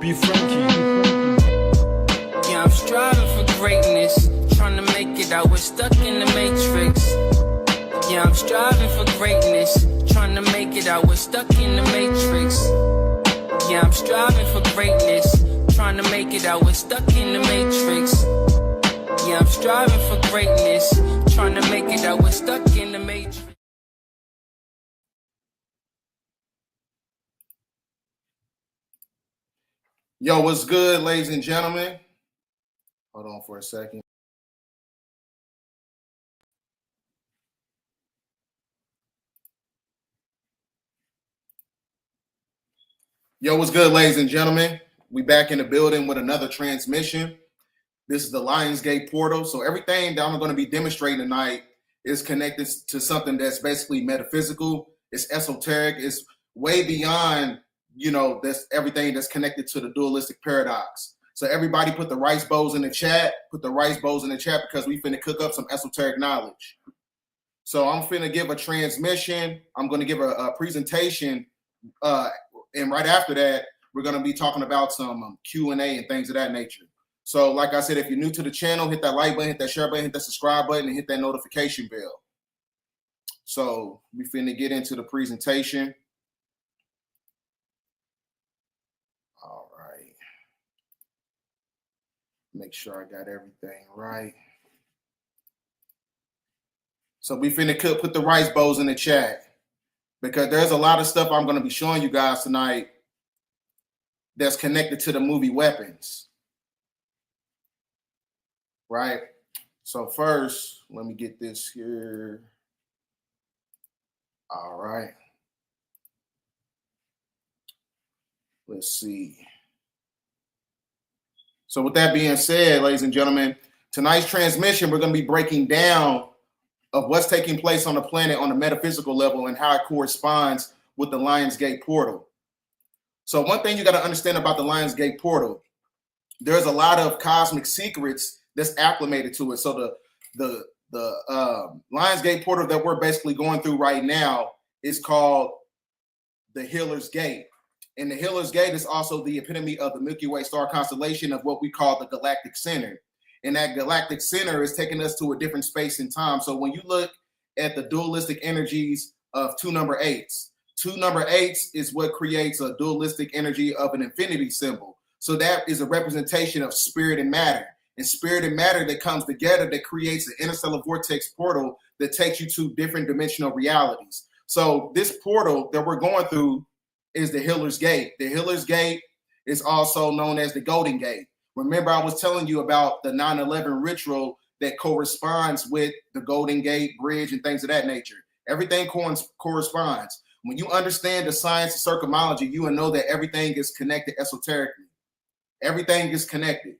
Be Frankie. Yeah, I'm striving for greatness, trying to make it out. We're stuck in the matrix. Yeah, I'm striving for greatness, trying to make it out. We're stuck in the matrix. Yeah, I'm striving for greatness, trying to make it out. We're stuck in the matrix. Yeah, I'm striving for greatness, trying to make it out. We're stuck in the matrix. Yo, what's good, ladies and gentlemen? Hold on for a second. Yo, what's good, ladies and gentlemen? We back in the building with another transmission. This is the Lionsgate portal. So everything that I'm going to be demonstrating tonight is connected to something that's basically metaphysical. It's esoteric. It's way beyond, that's everything that's connected to the dualistic paradox. So everybody put the rice bowls in the chat. Put the rice bowls in the chat because we finna cook up some esoteric knowledge. So I'm finna give a transmission. I'm going to give a presentation. And right after that, we're going to be talking about some Q&A and things of that nature. So like I said, if you're new to the channel, hit that like button, hit that share button, hit that subscribe button, and hit that notification bell. So we finna get into the presentation. All right. Make sure I got everything right. So we finna put the rice bowls in the chat because there's a lot of stuff I'm going to be showing you guys tonight that's connected to the movie Weapons. Right? So first, let me get this here. All right. Let's see. So with that being said, ladies and gentlemen, tonight's transmission, we're going to be breaking down of what's taking place on the planet on a metaphysical level and how it corresponds with the Lionsgate portal. So one thing you got to understand about the Lionsgate portal, there's a lot of cosmic secrets that's acclimated to it. So the Lionsgate portal that we're basically going through right now is called the Healer's Gate. And the Healer's Gate is also the epitome of the Milky Way star constellation of what we call the galactic center. And that galactic center is taking us to a different space and time. So when you look at the dualistic energies of two number eights is what creates a dualistic energy of an infinity symbol. So that is a representation of spirit and matter. And spirit and matter that comes together that creates an interstellar vortex portal that takes you to different dimensional realities. So this portal that we're going through is the Healer's Gate. The Healer's Gate is also known as the Golden Gate. Remember, I was telling you about the 9/11 ritual that corresponds with the Golden Gate Bridge and things of that nature. Everything corresponds. When you understand the science of circumology, you will know that everything is connected esoterically. Everything is connected.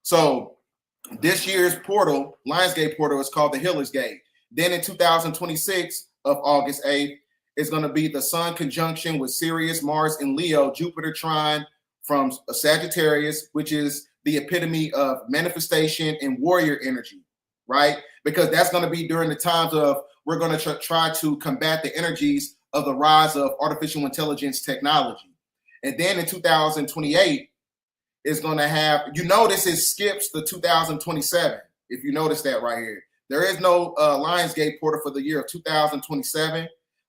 So this year's portal, Lionsgate portal, is called the Healer's Gate. Then in 2026 of August 8th, is going to be the Sun conjunction with Sirius, Mars, and Leo, Jupiter trine from Sagittarius, which is the epitome of manifestation and warrior energy, right? Because that's going to be during the times of we're going to try to combat the energies of the rise of artificial intelligence technology. And then in 2028 is going to have, you notice it skips the 2027, if you notice that right here. There is no Lionsgate portal for the year of 2027.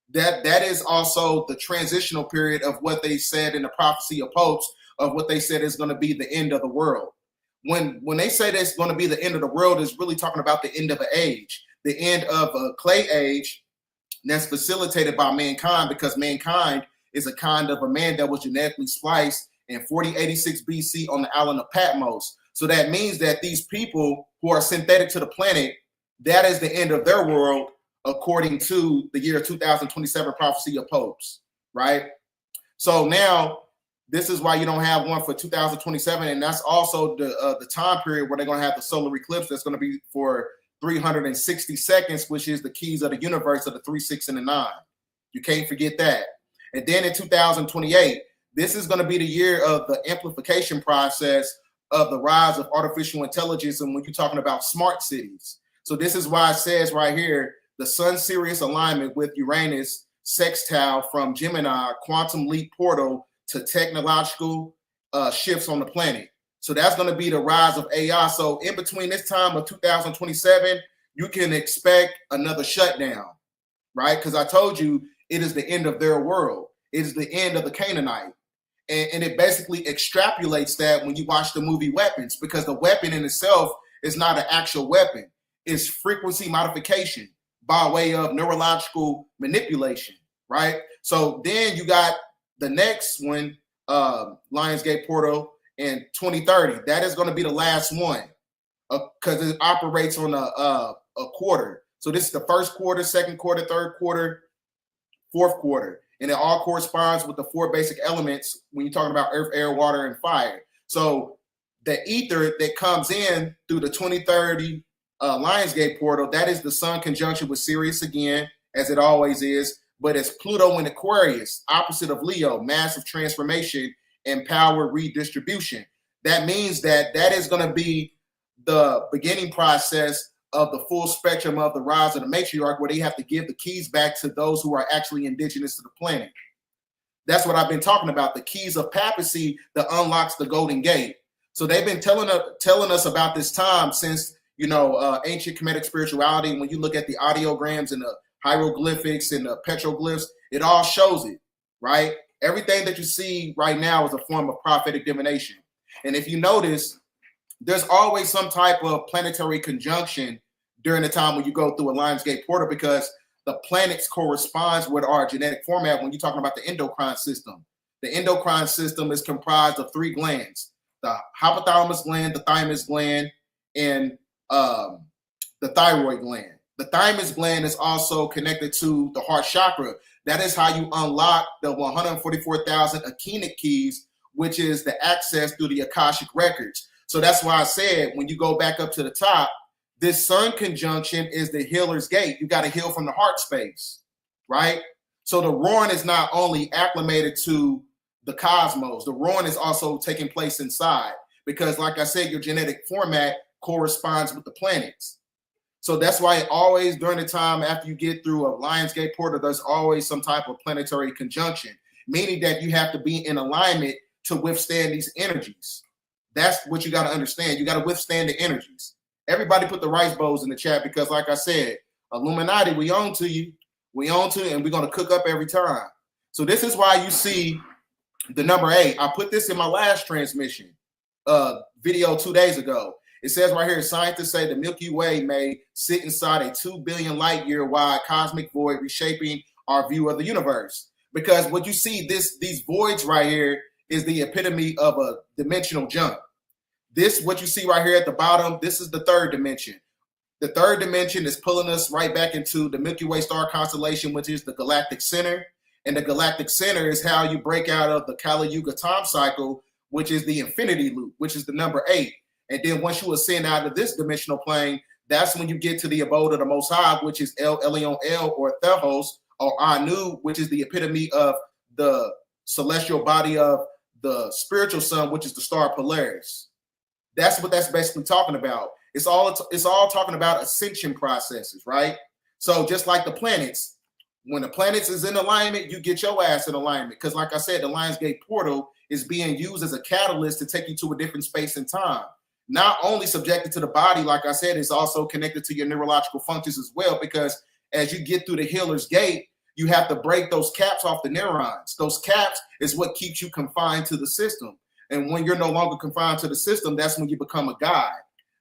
That is also the transitional period of what they said in the prophecy of popes of what they said is going to be the end of the world. When they say that's going to be the end of the world, is really talking about the end of an age, the end of a clay age that's facilitated by mankind, because mankind is a kind of a man that was genetically spliced in 4086 BC on the island of Patmos. So that means that these people who are synthetic to the planet, that is the end of their world, according to the year 2027 prophecy of popes, right? So now this is why you don't have one for 2027, and that's also the time period where they're going to have the solar eclipse that's going to be for 360 seconds, which is the keys of the universe of the 3, 6, and the 9. You can't forget that. And then in 2028, this is going to be the year of the amplification process of the rise of artificial intelligence. And when you're talking about smart cities. So this is why it says right here, the Sun-Sirius alignment with Uranus sextile from Gemini, quantum leap portal to technological shifts on the planet. So that's going to be the rise of AI. So in between this time of 2027, you can expect another shutdown, right? Because I told you it is the end of their world. It is the end of the Canaanite. And it basically extrapolates that when you watch the movie Weapons, because the weapon in itself is not an actual weapon. It's frequency modification by way of neurological manipulation, right? So then you got the next one, Lionsgate portal in 2030. That is going to be the last one because it operates on a quarter. So this is the first quarter, second quarter, third quarter, fourth quarter. And it all corresponds with the 4 basic elements when you're talking about earth, air, water, and fire. So the ether that comes in through the 2030 Lionsgate portal, that is the Sun conjunction with Sirius again, as it always is. But it's Pluto in Aquarius, opposite of Leo, massive transformation and power redistribution. That means that is going to be the beginning process of the full spectrum of the rise of the matriarch, where they have to give the keys back to those who are actually indigenous to the planet. That's what I've been talking about, the keys of papacy that unlocks the Golden Gate. So they've been telling us about this time since, ancient Kemetic spirituality. When you look at the audiograms and the hieroglyphics and the petroglyphs, it all shows it, right? Everything that you see right now is a form of prophetic divination. And if you notice, there's always some type of planetary conjunction during the time when you go through a Lionsgate portal, because the planets corresponds with our genetic format when you're talking about the endocrine system. The endocrine system is comprised of 3 glands: the hypothalamus gland, the thymus gland, and the thyroid gland. The thymus gland is also connected to the heart chakra. That is how you unlock the 144,000 Akenic keys, which is the access through the Akashic records. So that's why I said, when you go back up to the top, this Sun conjunction is the healer's gate. You got to heal from the heart space, right? So the roaring is not only acclimated to the cosmos, the roaring is also taking place inside, because like I said, your genetic format corresponds with the planets. So that's why always during the time after you get through a Lionsgate portal, there's always some type of planetary conjunction, meaning that you have to be in alignment to withstand these energies. That's what you got to understand. You got to withstand the energies. Everybody put the rice bowls in the chat, because like I said, Illuminati, we own to you. We own to you, and we're going to cook up every time. So this is why you see the number 8. I put this in my last transmission video 2 days ago. It says right here, scientists say the Milky Way may sit inside a 2 billion light year wide cosmic void, reshaping our view of the universe. Because what you see, these voids right here is the epitome of a dimensional jump. This, what you see right here at the bottom, this is the 3rd dimension. The 3rd dimension is pulling us right back into the Milky Way star constellation, which is the galactic center. And the galactic center is how you break out of the Kali Yuga time cycle, which is the infinity loop, which is the number 8. And then once you ascend out of this dimensional plane, that's when you get to the abode of the Most High, which is El Elyon El, or Theos, or Anu, which is the epitome of the celestial body of the spiritual sun, which is the star Polaris. That's what that's basically talking about. It's all talking about ascension processes, right? So just like the planets, when the planets is in alignment, you get your ass in alignment. Because like I said, the Lionsgate portal is being used as a catalyst to take you to a different space and time. Not only subjected to the body, like I said, it's also connected to your neurological functions as well, because as you get through the healer's gate, you have to break those caps off the neurons. Those caps is what keeps you confined to the system. And when you're no longer confined to the system, that's when you become a god.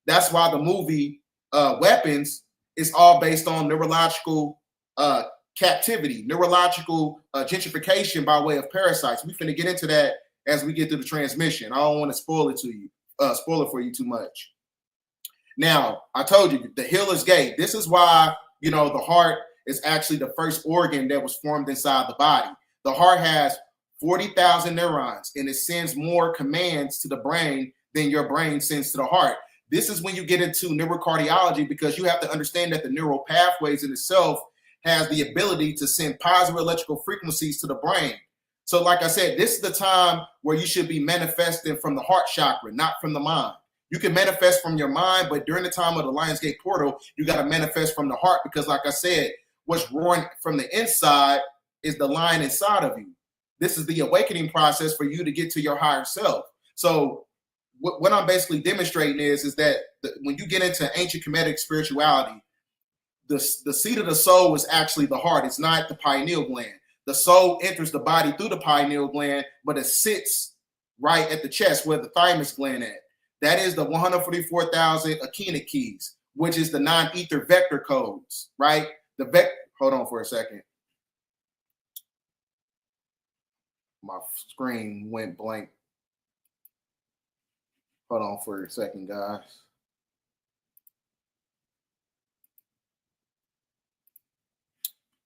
That's why the movie Weapons is all based on neurological captivity, neurological gentrification by way of parasites. We're finna get into that as we get through the transmission. I don't want to spoil it for you too much. Now, I told you, the healer's gate. This is why, the heart is actually the first organ that was formed inside the body. The heart has 40,000 neurons, and it sends more commands to the brain than your brain sends to the heart. This is when you get into neurocardiology, because you have to understand that the neural pathways in itself has the ability to send positive electrical frequencies to the brain. So like I said, this is the time where you should be manifesting from the heart chakra, not from the mind. You can manifest from your mind, but during the time of the Lionsgate portal, you got to manifest from the heart, because like I said, what's roaring from the inside is the lion inside of you. This is the awakening process for you to get to your higher self. So what I'm basically demonstrating is that when you get into ancient Kemetic spirituality, the seat of the soul is actually the heart. It's not the pineal gland. The soul enters the body through the pineal gland, but it sits right at the chest where the thymus gland at. That is the 144,000 Echenic keys, which is the non-ether vector codes, right? Hold on for a second. My screen went blank. Hold on for a second, guys.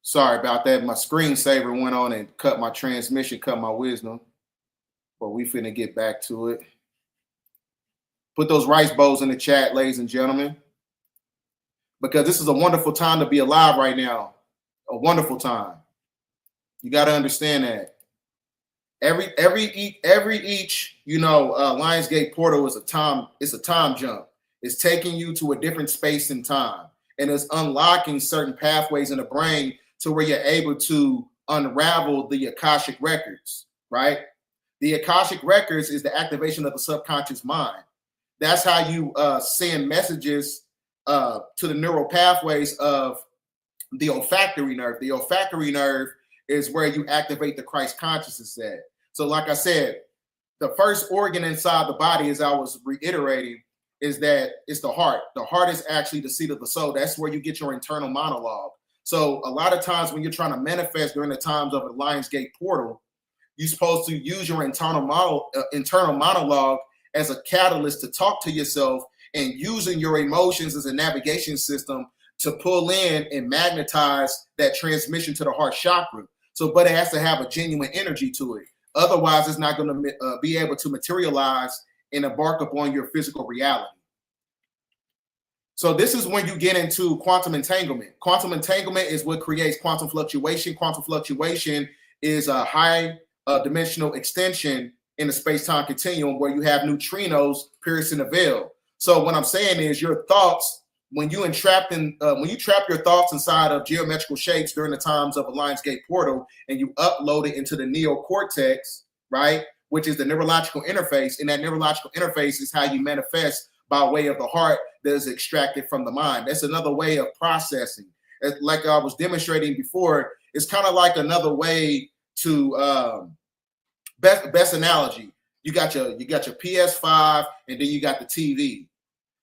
Sorry about that. My screensaver went on and cut my transmission, cut my wisdom. But we finna get back to it. Put those rice bowls in the chat, ladies and gentlemen, because this is a wonderful time to be alive right now. A wonderful time. You got to understand that. Every Lionsgate portal is a time jump. It's taking you to a different space and time, and it's unlocking certain pathways in the brain to where you're able to unravel the Akashic records, right? The Akashic records is the activation of the subconscious mind. That's how you send messages to the neural pathways of the olfactory nerve. The olfactory nerve is where you activate the Christ consciousness at. So like I said, the first organ inside the body, as I was reiterating, is that it's the heart. The heart is actually the seat of the soul. That's where you get your internal monologue. So a lot of times when you're trying to manifest during the times of the Lionsgate portal, you're supposed to use your internal monologue as a catalyst to talk to yourself, and using your emotions as a navigation system to pull in and magnetize that transmission to the heart chakra. So, but it has to have a genuine energy to it. Otherwise, it's not going to be able to materialize and embark upon your physical reality. So this is when you get into quantum entanglement. Quantum entanglement is what creates quantum fluctuation. Quantum fluctuation is a high dimensional extension in the space-time continuum where you have neutrinos piercing the veil. So what I'm saying is your thoughts, when you trap your thoughts inside of geometrical shapes during the times of a Lionsgate portal, and you upload it into the neocortex, right, which is the neurological interface, and that neurological interface is how you manifest by way of the heart that is extracted from the mind. That's another way of processing. Like I was demonstrating before, it's kind of like another way to best analogy. You got your PS5, and then you got the TV.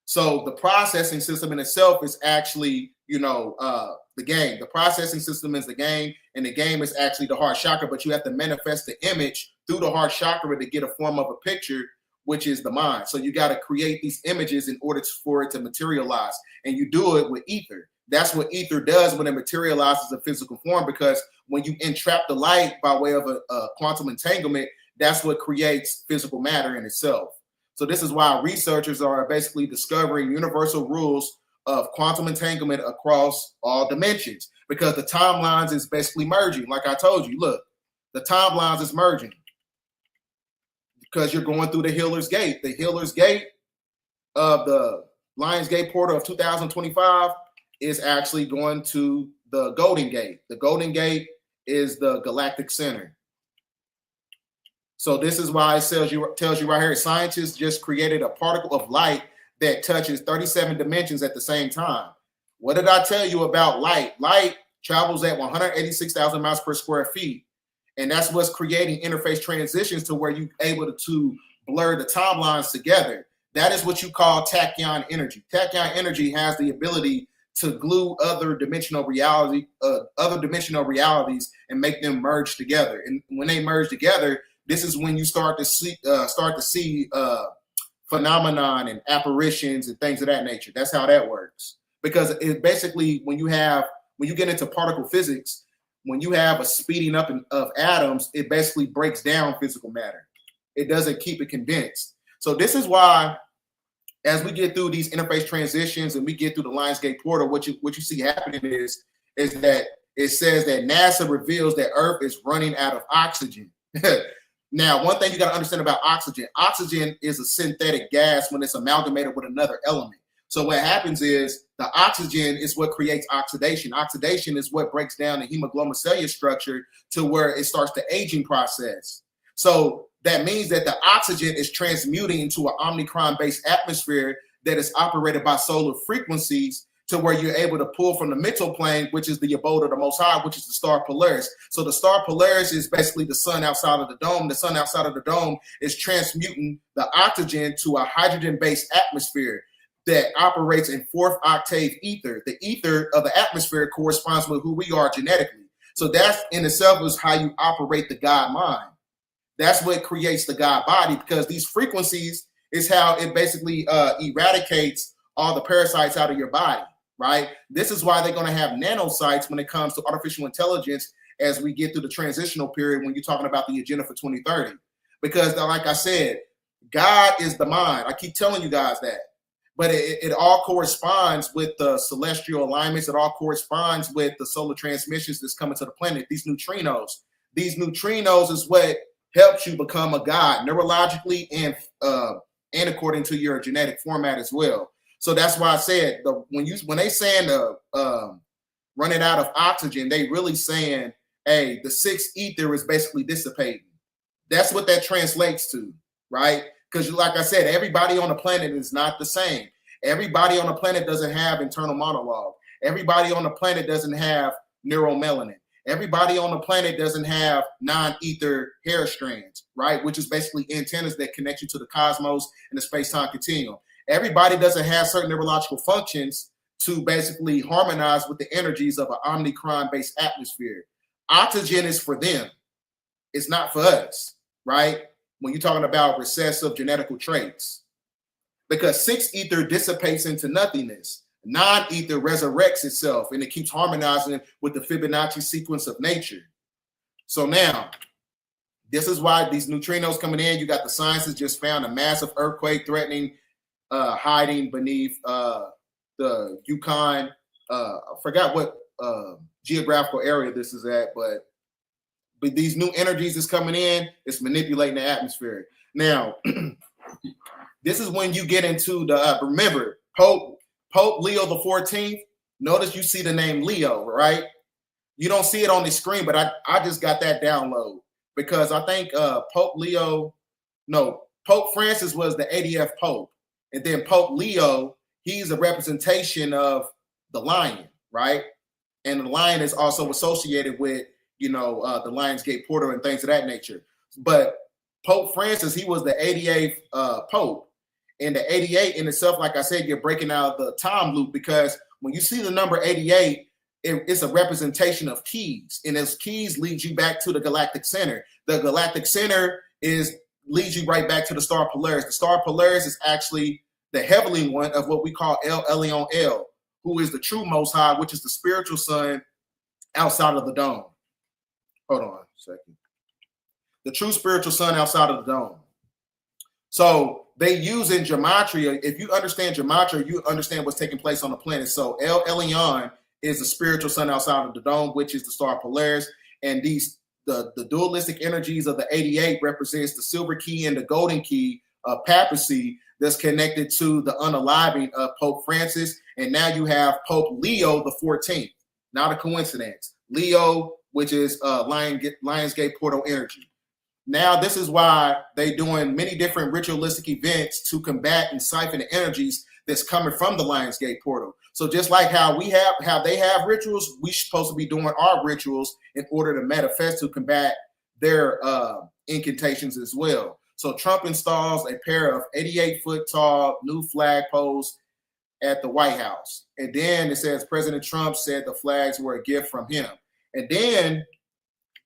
So the processing system in itself is actually, the game. The processing system is the game, and the game is actually the heart chakra, but you have to manifest the image through the heart chakra to get a form of a picture, which is the mind. So you got to create these images in order for it to materialize, and you do it with ether. That's what ether does when it materializes in physical form, because when you entrap the light by way of a quantum entanglement, that's what creates physical matter in itself. So this is why researchers are basically discovering universal rules of quantum entanglement across all dimensions, because the timelines is basically merging. Like I told you, look, the timelines is merging because you're going through the Healer's Gate. The Healer's Gate of the Lionsgate portal of 2025 is actually going to the Golden Gate. The Golden Gate is the galactic center. So this is why it tells you right here, scientists just created a particle of light that touches 37 dimensions at the same time. What did I tell you about light? Light travels at 186,000 miles per square feet. And that's what's creating interface transitions to where you're able to blur the timelines together. That is what you call tachyon energy. Tachyon energy has the ability to glue other dimensional realities and make them merge together. And when they merge together, this is when you start to see phenomenon and apparitions and things of that nature. That's how that works. Because it basically, when you get into particle physics, when you have a speeding up of atoms, it basically breaks down physical matter. It doesn't keep it condensed. So this is why as we get through these interface transitions and we get through the Lionsgate portal, what you see happening is that it says that NASA reveals that Earth is running out of oxygen. Now, one thing you got to understand about oxygen is a synthetic gas when it's amalgamated with another element. So what happens is the oxygen is what creates oxidation. Oxidation is what breaks down the hemoglobin cellular structure to where it starts the aging process. So that means that the oxygen is transmuting into an omicron-based atmosphere that is operated by solar frequencies to where you're able to pull from the mental plane, which is the abode of the Most High, which is the star Polaris. So the star Polaris is basically the sun outside of the dome. The sun outside of the dome is transmuting the oxygen to a hydrogen-based atmosphere that operates in fourth octave ether. The ether of the atmosphere corresponds with who we are genetically. So that in itself is how you operate the God mind. That's what creates the God body, because these frequencies is how it basically eradicates all the parasites out of your body, right? This is why they're going to have nanocytes when it comes to artificial intelligence as we get through the transitional period when you're talking about the agenda for 2030. Because like I said, God is the mind. I keep telling you guys that. But it all corresponds with the celestial alignments. It all corresponds with the solar transmissions that's coming to the planet, these neutrinos. These neutrinos is what helps you become a god neurologically and according to your genetic format as well. So that's why I said when they saying running out of oxygen, they really saying, hey, the sixth ether is basically dissipating. That's what that translates to, right? Because like I said, everybody on the planet is not the same. Everybody on the planet doesn't have internal monologue. Everybody on the planet doesn't have neuromelanin. Everybody on the planet doesn't have non-ether hair strands, right? Which is basically antennas that connect you to the cosmos and the space-time continuum. Everybody doesn't have certain neurological functions to basically harmonize with the energies of an omicron-based atmosphere. Oxygen is for them. It's not for us, right? When you're talking about recessive genetical traits. Because six ether dissipates into nothingness. Non-ether resurrects itself and it keeps harmonizing with the Fibonacci sequence of nature. So now, this is why these neutrinos coming in, you got the scientists just found a massive earthquake threatening, hiding beneath the Yukon. I forgot what geographical area this is at, but these new energies is coming in, it's manipulating the atmosphere. Now, this is when you get into the, remember, Pope Leo the 14th, notice you see the name Leo, right? You don't see it on the screen, but I just got that download because I think Pope Francis was the 80th Pope. And then Pope Leo, he's a representation of the lion, right? And the lion is also associated with, the Lionsgate portal and things of that nature. But Pope Francis, he was the 88th Pope. And the 88 in itself, like I said, you're breaking out the time loop because when you see the number 88, it's a representation of keys. And those keys lead you back to the galactic center. The galactic center leads you right back to the star Polaris. The star Polaris is actually the heavenly one of what we call El Elyon El, who is the true Most High, which is the spiritual sun outside of the dome. Hold on a second. The true spiritual sun outside of the dome. So they use in gematria. If you understand gematria, you understand what's taking place on the planet. So El Elyon is the spiritual sun outside of the dome, which is the star Polaris. And the dualistic energies of the 88 represents the silver key and the golden key of papacy that's connected to the unaliving of Pope Francis. And now you have Pope Leo the 14th. Not a coincidence. Leo, which is Lionsgate portal energy. Now, this is why they're doing many different ritualistic events to combat and siphon the energies that's coming from the Lionsgate portal. So just like how they have rituals, we're supposed to be doing our rituals in order to manifest to combat their incantations as well. So Trump installs a pair of 88-foot tall new flagpoles at the White House. And then it says President Trump said the flags were a gift from him. And then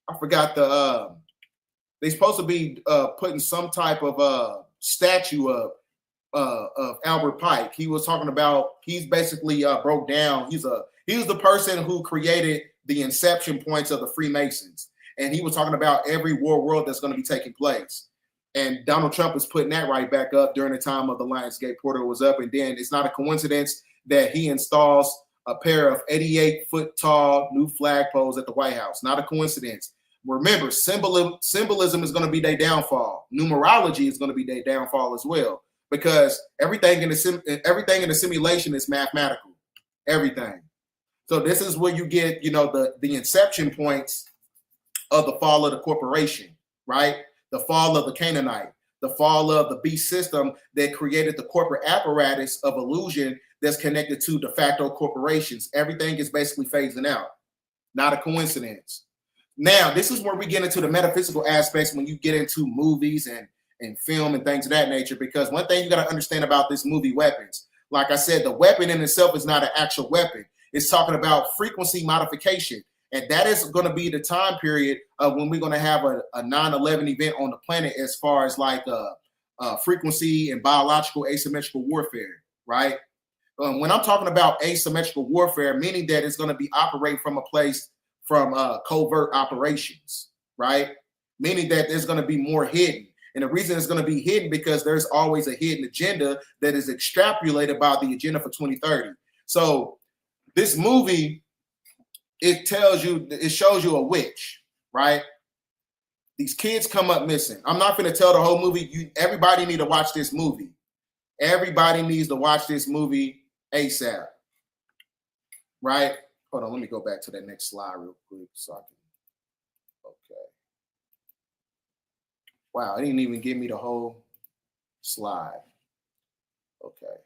I forgot they're supposed to be putting some type of statue of Albert Pike. He was talking about, he's basically broke down. He was the person who created the inception points of the Freemasons. And he was talking about every world that's going to be taking place. And Donald Trump is putting that right back up during the time of the Lionsgate portal was up. And then it's not a coincidence that he installs a pair of 88-foot tall new flagpoles at the White House. Not a coincidence. Remember, symbolism is going to be their downfall. Numerology is going to be their downfall as well, because everything in the simulation is mathematical. Everything. So this is where you get, the inception points of the fall of the corporation, right? The fall of the Canaanite, the fall of the beast system that created the corporate apparatus of illusion that's connected to de facto corporations. Everything is basically phasing out. Not a coincidence. Now, this is where we get into the metaphysical aspects when you get into movies and film and things of that nature, because one thing you got to understand about this movie Weapons, like I said, the weapon in itself is not an actual weapon. It's talking about frequency modification. And that is going to be the time period of when we're going to have a 9/11 event on the planet, as far as like frequency and biological asymmetrical warfare, right? When I'm talking about asymmetrical warfare, meaning that it's going to be operating from a place from covert operations, right? Meaning that there's going to be more hidden. And the reason it's going to be hidden because there's always a hidden agenda that is extrapolated by the agenda for 2030. So this movie, it shows you a witch, right? These kids come up missing. I'm not going to tell the whole movie. Everybody need to watch this movie. Everybody needs to watch this movie ASAP, right? Hold on, let me go back to that next slide real quick so I can. Okay. Wow, it didn't even give me the whole slide. Okay.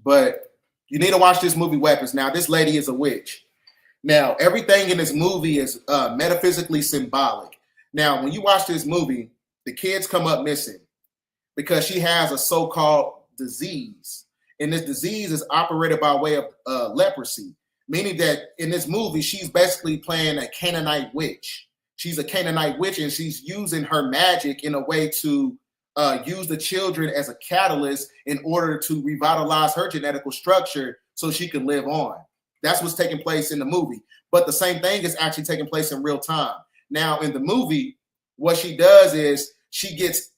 But you need to watch this movie Weapons. Now, this lady is a witch. Now, everything in this movie is metaphysically symbolic. Now, when you watch this movie, the kids come up missing because she has a so-called disease. And this disease is operated by way of leprosy, meaning that in this movie, she's basically playing a Canaanite witch. She's a Canaanite witch, and she's using her magic in a way to use the children as a catalyst in order to revitalize her genetical structure so she can live on. That's what's taking place in the movie. But the same thing is actually taking place in real time. Now, in the movie, what she does is she gets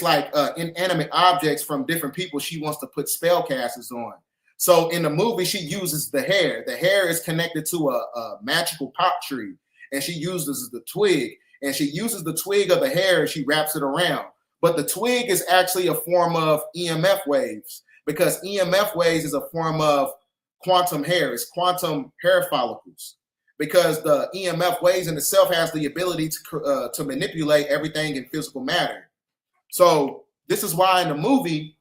like inanimate objects from different people she wants to put spell casters on. So in the movie, she uses the hair. The hair is connected to a magical pop tree, and she uses the twig. And she uses the twig of the hair and she wraps it around. But the twig is actually a form of EMF waves, because EMF waves is a form of quantum hair. It's quantum hair follicles, because the EMF waves in itself has the ability to manipulate everything in physical matter. So this is why in the movie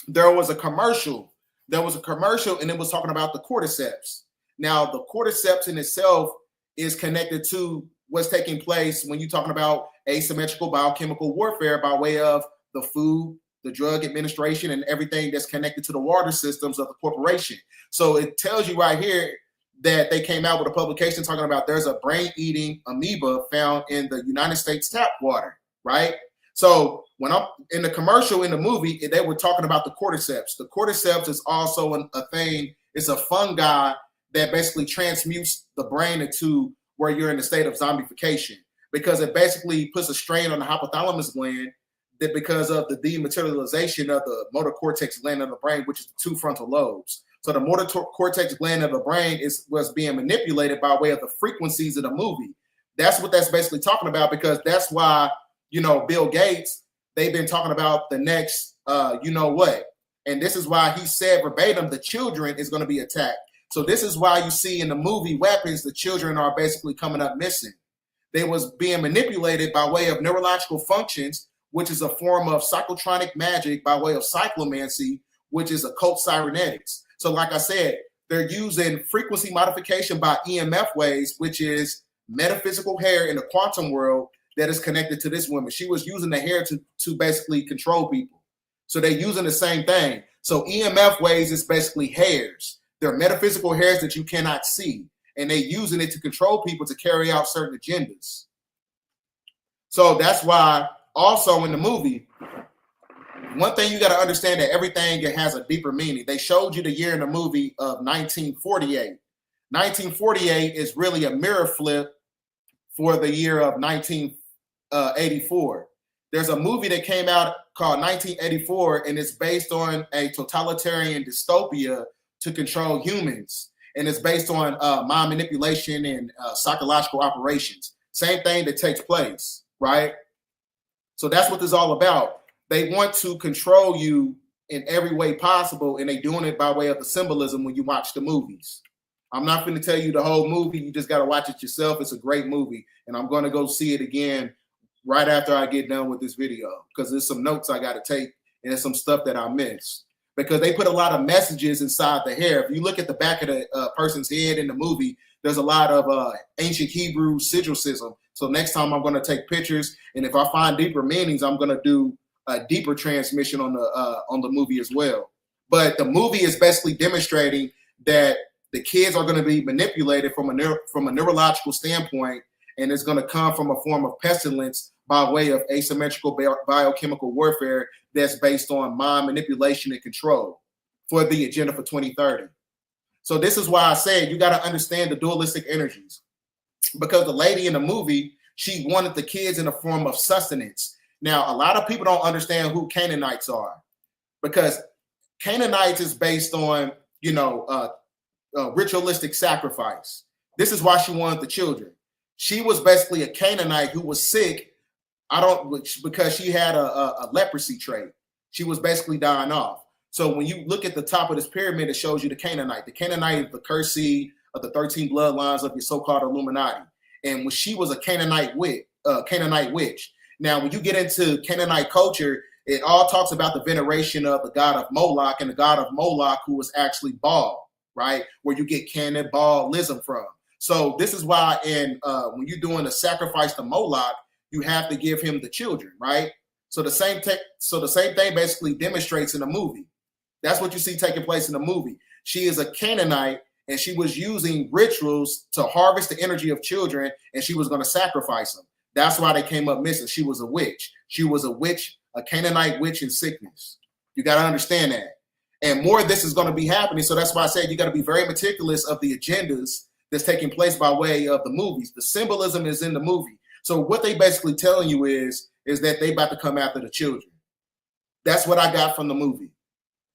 there was a commercial. There was a commercial, and it was talking about the cordyceps. Now, the cordyceps in itself is connected to what's taking place when you're talking about asymmetrical biochemical warfare by way of the food, the drug administration, and everything that's connected to the water systems of the corporation. So it tells you right here that they came out with a publication talking about there's a brain-eating amoeba found in the United States tap water, right? So when I'm in the commercial in the movie, they were talking about the cordyceps. The cordyceps is also a thing. It's a fungi that basically transmutes the brain into where you're in a state of zombification, because it basically puts a strain on the hypothalamus gland that because of the dematerialization of the motor cortex gland of the brain, which is the two frontal lobes. So the motor cortex gland of the brain was being manipulated by way of the frequencies of the movie. That's what that's basically talking about, because that's why, Bill Gates, they've been talking about the next, what. And this is why he said verbatim, the children is going to be attacked. So this is why you see in the movie Weapons, the children are basically coming up missing. They was being manipulated by way of neurological functions, which is a form of psychotronic magic by way of cyclomancy, which is occult cybernetics. So like I said, they're using frequency modification by EMF waves, which is metaphysical hair in the quantum world that is connected to this woman. She was using the hair to basically control people. So they're using the same thing. So EMF waves is basically hairs. They're metaphysical hairs that you cannot see, and they're using it to control people to carry out certain agendas. So that's why also in the movie, one thing you got to understand that everything has a deeper meaning. They showed you the year in the movie of 1948. 1948 is really a mirror flip for the year of 1984. There's a movie that came out called 1984, and it's based on a totalitarian dystopia to control humans. And it's based on mind manipulation and psychological operations. Same thing that takes place, right? So that's what this is all about. They want to control you in every way possible, and they're doing it by way of the symbolism when you watch the movies. I'm not going to tell you the whole movie. You just got to watch it yourself. It's a great movie, and I'm going to go see it again right after I get done with this video, because there's some notes I got to take, and there's some stuff that I missed. Because they put a lot of messages inside the hair. If you look at the back of the person's head in the movie, there's a lot of ancient Hebrew sigilcism. So next time I'm going to take pictures, and if I find deeper meanings, I'm going to do a deeper transmission on the movie as well. But the movie is basically demonstrating that the kids are going to be manipulated from a neurological standpoint, and it's going to come from a form of pestilence by way of asymmetrical biochemical warfare that's based on mind manipulation and control for the agenda for 2030. So this is why I said you got to understand the dualistic energies, because the lady in the movie, she wanted the kids in a form of sustenance. Now, a lot of people don't understand who Canaanites are, because Canaanites is based on, ritualistic sacrifice. This is why she wanted the children. She was basically a Canaanite who was sick. Because she had a leprosy trait. She was basically dying off. So when you look at the top of this pyramid, it shows you the Canaanite. The Canaanite is the cursed seed of the 13 bloodlines of your so-called Illuminati. And when she was a Canaanite witch. Now, when you get into Canaanite culture, it all talks about the veneration of the god of Moloch, and the god of Moloch, who was actually Baal, right? Where you get cannibalism from. So this is why when you're doing a sacrifice to Moloch, you have to give him the children, right? So the same thing basically demonstrates in the movie. That's what you see taking place in the movie. She is a Canaanite, and she was using rituals to harvest the energy of children, and she was going to sacrifice them. That's why they came up missing. She was a witch. She was a witch, a Canaanite witch in sickness. You got to understand that. And more of this is going to be happening. So that's why I said you got to be very meticulous of the agendas that's taking place by way of the movies. The symbolism is in the movie. So what they basically telling you is that they about to come after the children. That's what I got from the movie.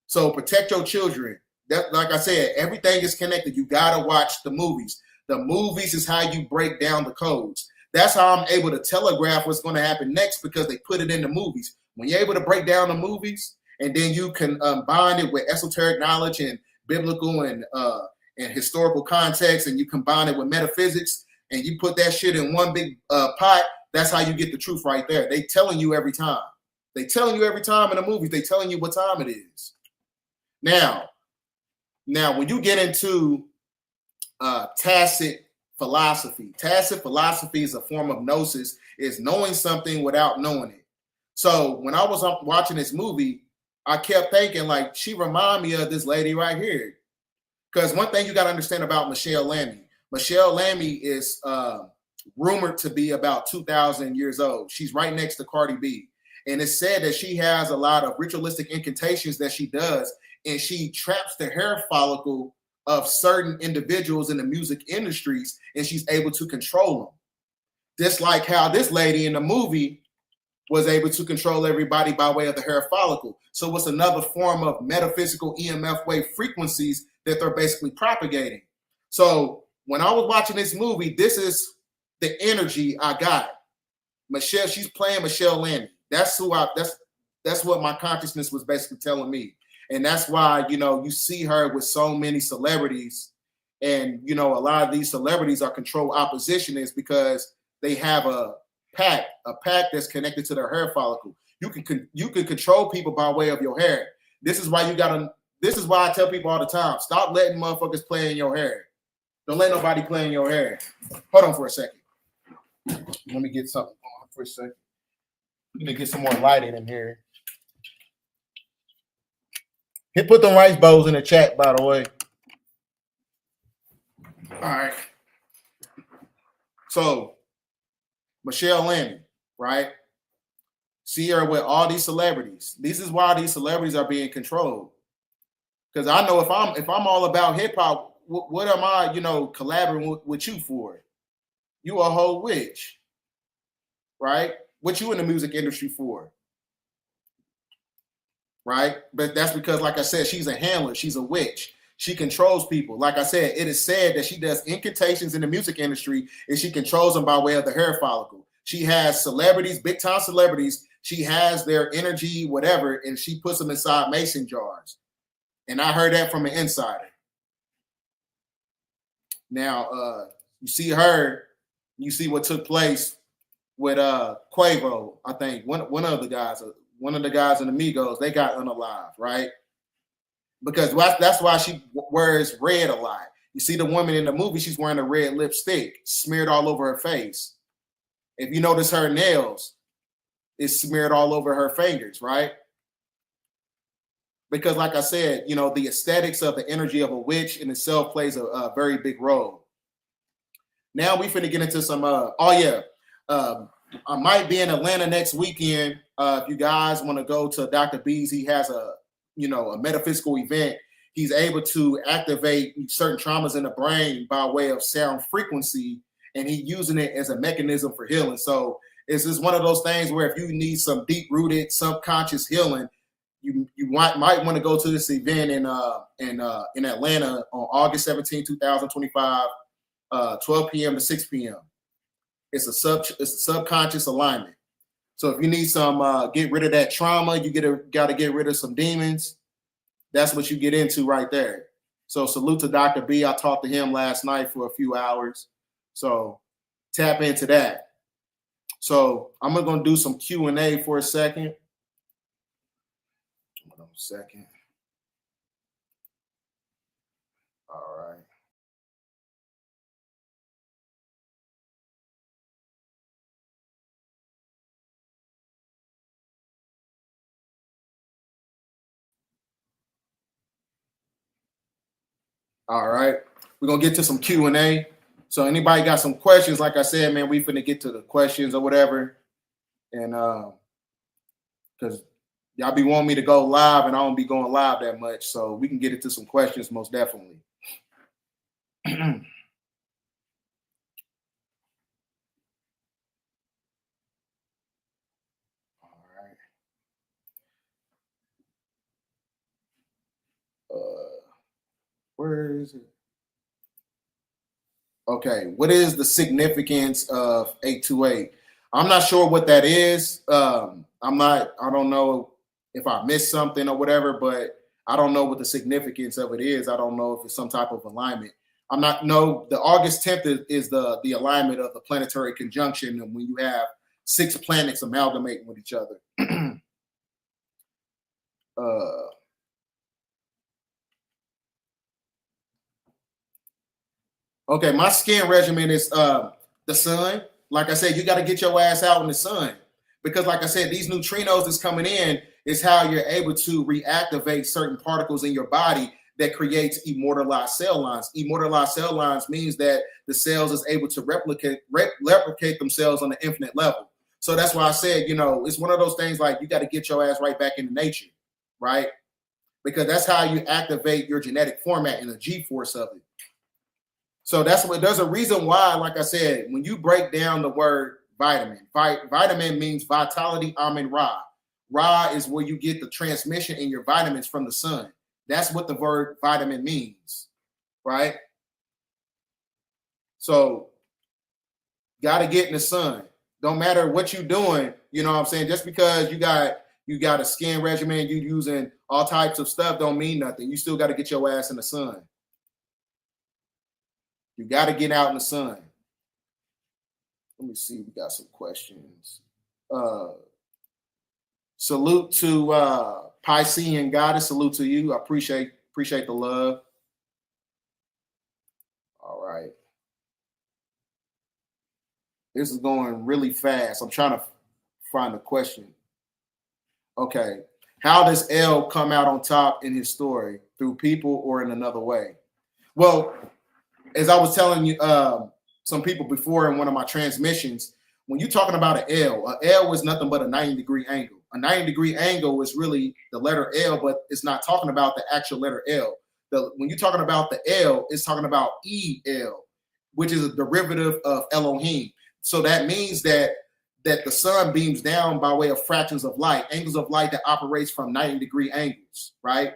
So protect your children. That, like I said, everything is connected. You got to watch the movies. The movies is how you break down the codes. That's how I'm able to telegraph what's going to happen next, because they put it in the movies. When you're able to break down the movies, and then you can bind it with esoteric knowledge and biblical and historical context, and you combine it with metaphysics, and you put that shit in one big pot, that's how you get the truth right there. They telling you every time. They telling you every time in the movies. They telling you what time it is. Now, when you get into tacit philosophy is a form of gnosis, is knowing something without knowing it. So when I was watching this movie, I kept thinking, like, she reminded me of this lady right here. Because one thing you got to understand about Michelle Lamy is rumored to be about 2,000 years old. She's right next to Cardi B. And it's said that she has a lot of ritualistic incantations that she does, and she traps the hair follicle of certain individuals in the music industries, and she's able to control them. Just like how this lady in the movie was able to control everybody by way of the hair follicle. So it's another form of metaphysical EMF wave frequencies that they're basically propagating. So when I was watching this movie, this is the energy I got. Michelle, she's playing Michelle Lamy. That's what my consciousness was basically telling me. And that's why, you see her with so many celebrities, and, a lot of these celebrities are controlled oppositionists because they have a pack that's connected to their hair follicle. You can control people by way of your hair. This is why I tell people all the time, stop letting motherfuckers play in your hair. Don't let nobody play in your hair. Hold on for a second. Let me get something on for a second. Let me get some more light in here. He put them rice bowls in the chat, by the way. All right. So, Michelle Lamy, right? See her with all these celebrities. This is why these celebrities are being controlled. Because I know if I'm all about hip hop, what am I, collaborating with you for? You a whole witch, right? what you in the music industry for? Right? But that's because, like I said, she's a handler. She's a witch. She controls people. Like I said, it is said that she does incantations in the music industry and she controls them by way of the hair follicle. She has celebrities, big time celebrities. She has their energy, whatever, and she puts them inside mason jars. And I heard that from an insider. Now, you see her, you see what took place with Quavo. I think one of the guys in the Migos, they got unalive, right? Because that's why she wears red a lot. You see the woman in the movie, she's wearing a red lipstick smeared all over her face. If you notice her nails, it's smeared all over her fingers, right? Because like I said, you know, the aesthetics of the energy of a witch in itself plays a very big role. Now we finna get into some, I might be in Atlanta next weekend. If you guys want to go to Dr. B's, he has a metaphysical event. He's able to activate certain traumas in the brain by way of sound frequency, and he's using it as a mechanism for healing. So it's just one of those things where if you need some deep-rooted subconscious healing, you might want to go to this event in Atlanta on August 17, 2025, 12 p.m. to 6 p.m. It's a subconscious alignment. So if you need some get rid of that trauma, you got to get rid of some demons. That's what you get into right there. So salute to Dr. B. I talked to him last night for a few hours. So tap into that. So I'm going to do some Q&A for a second. Hold on a second. All right. All right. We're going to get to some Q&A. So anybody got some questions, like I said, man, we finna get to the questions or whatever. And because y'all be wanting me to go live and I don't be going live that much. So we can get into some questions most definitely. All right. Where is it? Okay, what is the significance of 828? I'm not sure what that is. I don't know if I missed something or whatever, but I don't know what the significance of it is. I don't know if it's some type of alignment. The August 10th is the alignment of the planetary conjunction, and when you have 6 planets amalgamating with each other. Okay, my skin regimen is the sun. Like I said, you got to get your ass out in the sun because, like I said, these neutrinos that's coming in is how you're able to reactivate certain particles in your body that creates immortalized cell lines. Immortalized cell lines means that the cells is able to replicate themselves on an infinite level. So that's why I said, you know, it's one of those things like you got to get your ass right back into nature, right? Because that's how you activate your genetic format and the G-force of it. So there's a reason why, like I said, when you break down the word vitamin means vitality, Amen, Ra. Ra is where you get the transmission in your vitamins from the sun. That's what the word vitamin means, right? So got to get in the sun. Don't matter what you're doing, you know what I'm saying? Just because you got a skin regimen, you using all types of stuff don't mean nothing. You still got to get your ass in the sun. You got to get out in the sun. Let me see. We got some questions. Salute to Piscean Goddess. Salute to you. I appreciate the love. All right. This is going really fast. I'm trying to find a question. Okay. How does L come out on top in his story? Through people or in another way? Well, as I was telling you, some people before in one of my transmissions, when you're talking about an L is nothing but a 90-degree angle. A 90-degree angle is really the letter L, but it's not talking about the actual letter L. When you're talking about the L, it's talking about EL, which is a derivative of Elohim. So that means that that the sun beams down by way of fractions of light, angles of light that operates from 90-degree angles, right?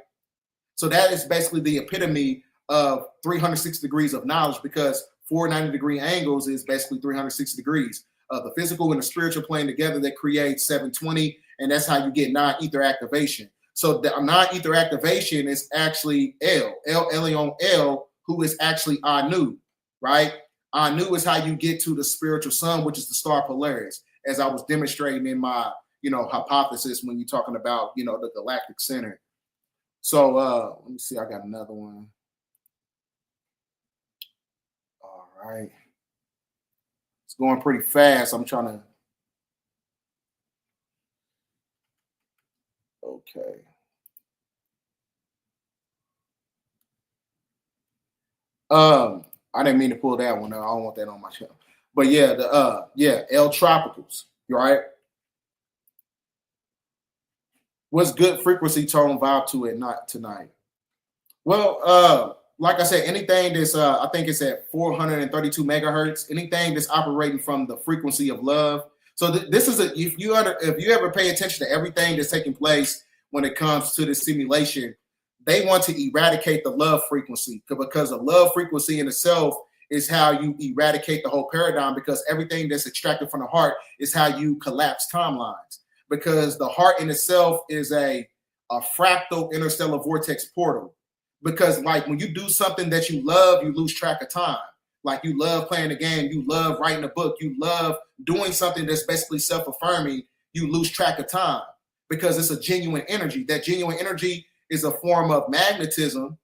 So that is basically the epitome of 360 degrees of knowledge, because 490-degree angles is basically 360 degrees. The physical and the spiritual plane together, that creates 720, and that's how you get non-ether activation. So the non-ether activation is actually El Elyon, who is actually Anu, right? Anu is how you get to the spiritual sun, which is the star Polaris, as I was demonstrating in my, hypothesis when you're talking about, the galactic center. So let me see, I got another one. All right. It's going pretty fast. I'm trying to. Okay. I didn't mean to pull that one out. I don't want that on my channel. But yeah, L Tropicals, right? What's good frequency tone vibe to it not tonight? Well, like I said, anything that's I think it's at 432 megahertz, anything that's operating from the frequency of love. So this is if you ever pay attention to everything that's taking place when it comes to the simulation, they want to eradicate the love frequency, because the love frequency in itself is how you eradicate the whole paradigm, because everything that's extracted from the heart is how you collapse timelines, because the heart in itself is a fractal interstellar vortex portal. Because like when you do something that you love, you lose track of time. Like you love playing a game, you love writing a book, you love doing something that's basically self-affirming, you lose track of time because it's a genuine energy. That genuine energy is a form of magnetism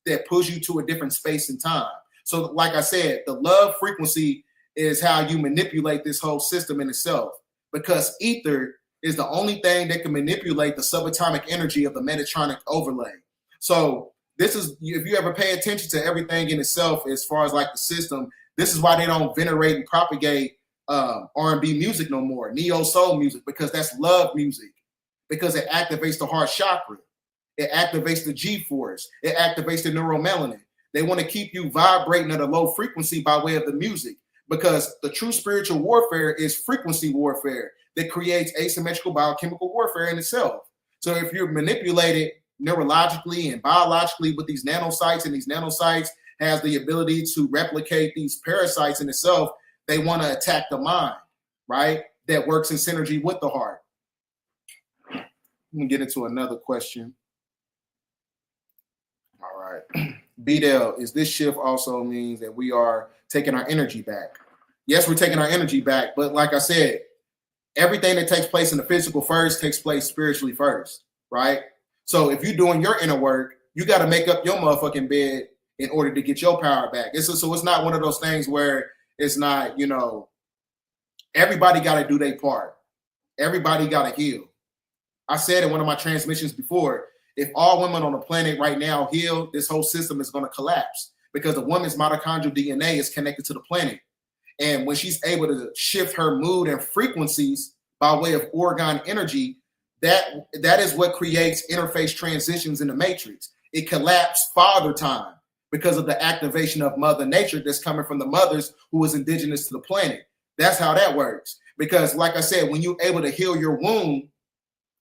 that pulls you to a different space and time. So like I said, the love frequency is how you manipulate this whole system in itself, because ether is the only thing that can manipulate the subatomic energy of the Metatronic overlay. So this is, if you ever pay attention to everything in itself, as far as like the system, this is why they don't venerate and propagate R&B music no more, neo soul music, because that's love music, because it activates the heart chakra. It activates the G-force. It activates the neuromelanin. They want to keep you vibrating at a low frequency by way of the music, because the true spiritual warfare is frequency warfare that creates asymmetrical biochemical warfare in itself. So if you're manipulated neurologically and biologically with these nanocytes, and these nanocytes has the ability to replicate these parasites in itself, they want to attack the mind, right? That works in synergy with the heart. Let me get into another question. All right. BDL, is this shift also means that we are taking our energy back? Yes, we're taking our energy back. But like I said, everything that takes place in the physical first takes place spiritually first, right? So if you're doing your inner work, you got to make up your motherfucking bed in order to get your power back. So it's not one of those things where it's not, you know, everybody got to do their part. Everybody got to heal. I said in one of my transmissions before, if all women on the planet right now heal, this whole system is going to collapse, because the woman's mitochondrial DNA is connected to the planet. And when she's able to shift her mood and frequencies by way of orgone energy, that is what creates interface transitions in the matrix. It collapsed father time because of the activation of Mother Nature that's coming from the mothers who is indigenous to the planet. That's how that works. Because like I said, when you're able to heal your womb,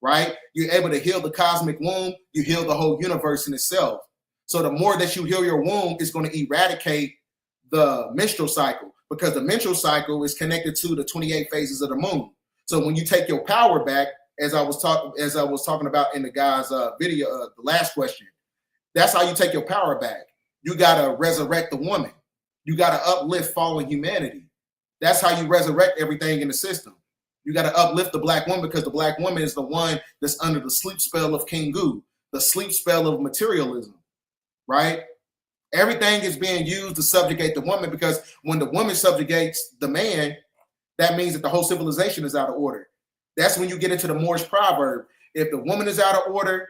right, you're able to heal the cosmic womb, you heal the whole universe in itself. So the more that you heal your womb, it's going to eradicate the menstrual cycle, because the menstrual cycle is connected to the 28 phases of the moon. So when you take your power back, as I was talking about in the guy's video, the last question, that's how you take your power back. You got to resurrect the woman. You got to uplift fallen humanity. That's how you resurrect everything in the system. You got to uplift the black woman, because the black woman is the one that's under the sleep spell of King Gu, the sleep spell of materialism, right? Everything is being used to subjugate the woman, because when the woman subjugates the man, that means that the whole civilization is out of order. That's when you get into the Moorish proverb. If the woman is out of order,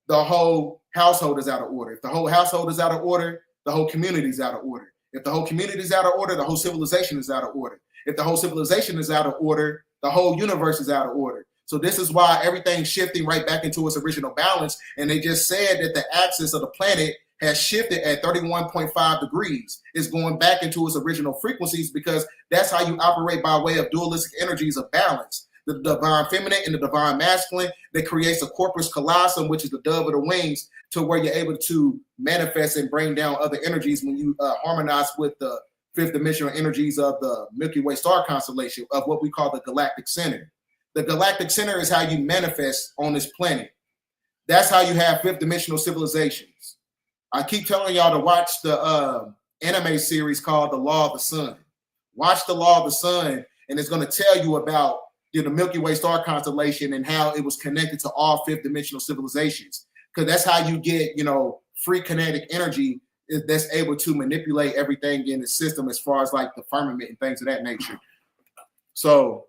the whole household is out of order. If the whole household is out of order, the whole community is out of order. If the whole community is out of order, the whole civilization is out of order. If the whole civilization is out of order, the whole universe is out of order. So this is why everything's shifting right back into its original balance. And they just said that the axis of the planet has shifted at 31.5 degrees. It's going back into its original frequencies because that's how you operate by way of dualistic energies of balance. The divine feminine and the divine masculine that creates a corpus callosum, which is the dove of the wings, to where you're able to manifest and bring down other energies when you harmonize with the fifth dimensional energies of the Milky Way star constellation of what we call the galactic center. The galactic center is how you manifest on this planet. That's how you have fifth dimensional civilizations. I keep telling y'all to watch the anime series called The Law of the Sun. Watch The Law of the Sun, and it's going to tell you about the Milky Way star constellation and how it was connected to all fifth dimensional civilizations. Because that's how you get, free kinetic energy that's able to manipulate everything in the system as far as like the firmament and things of that nature. So,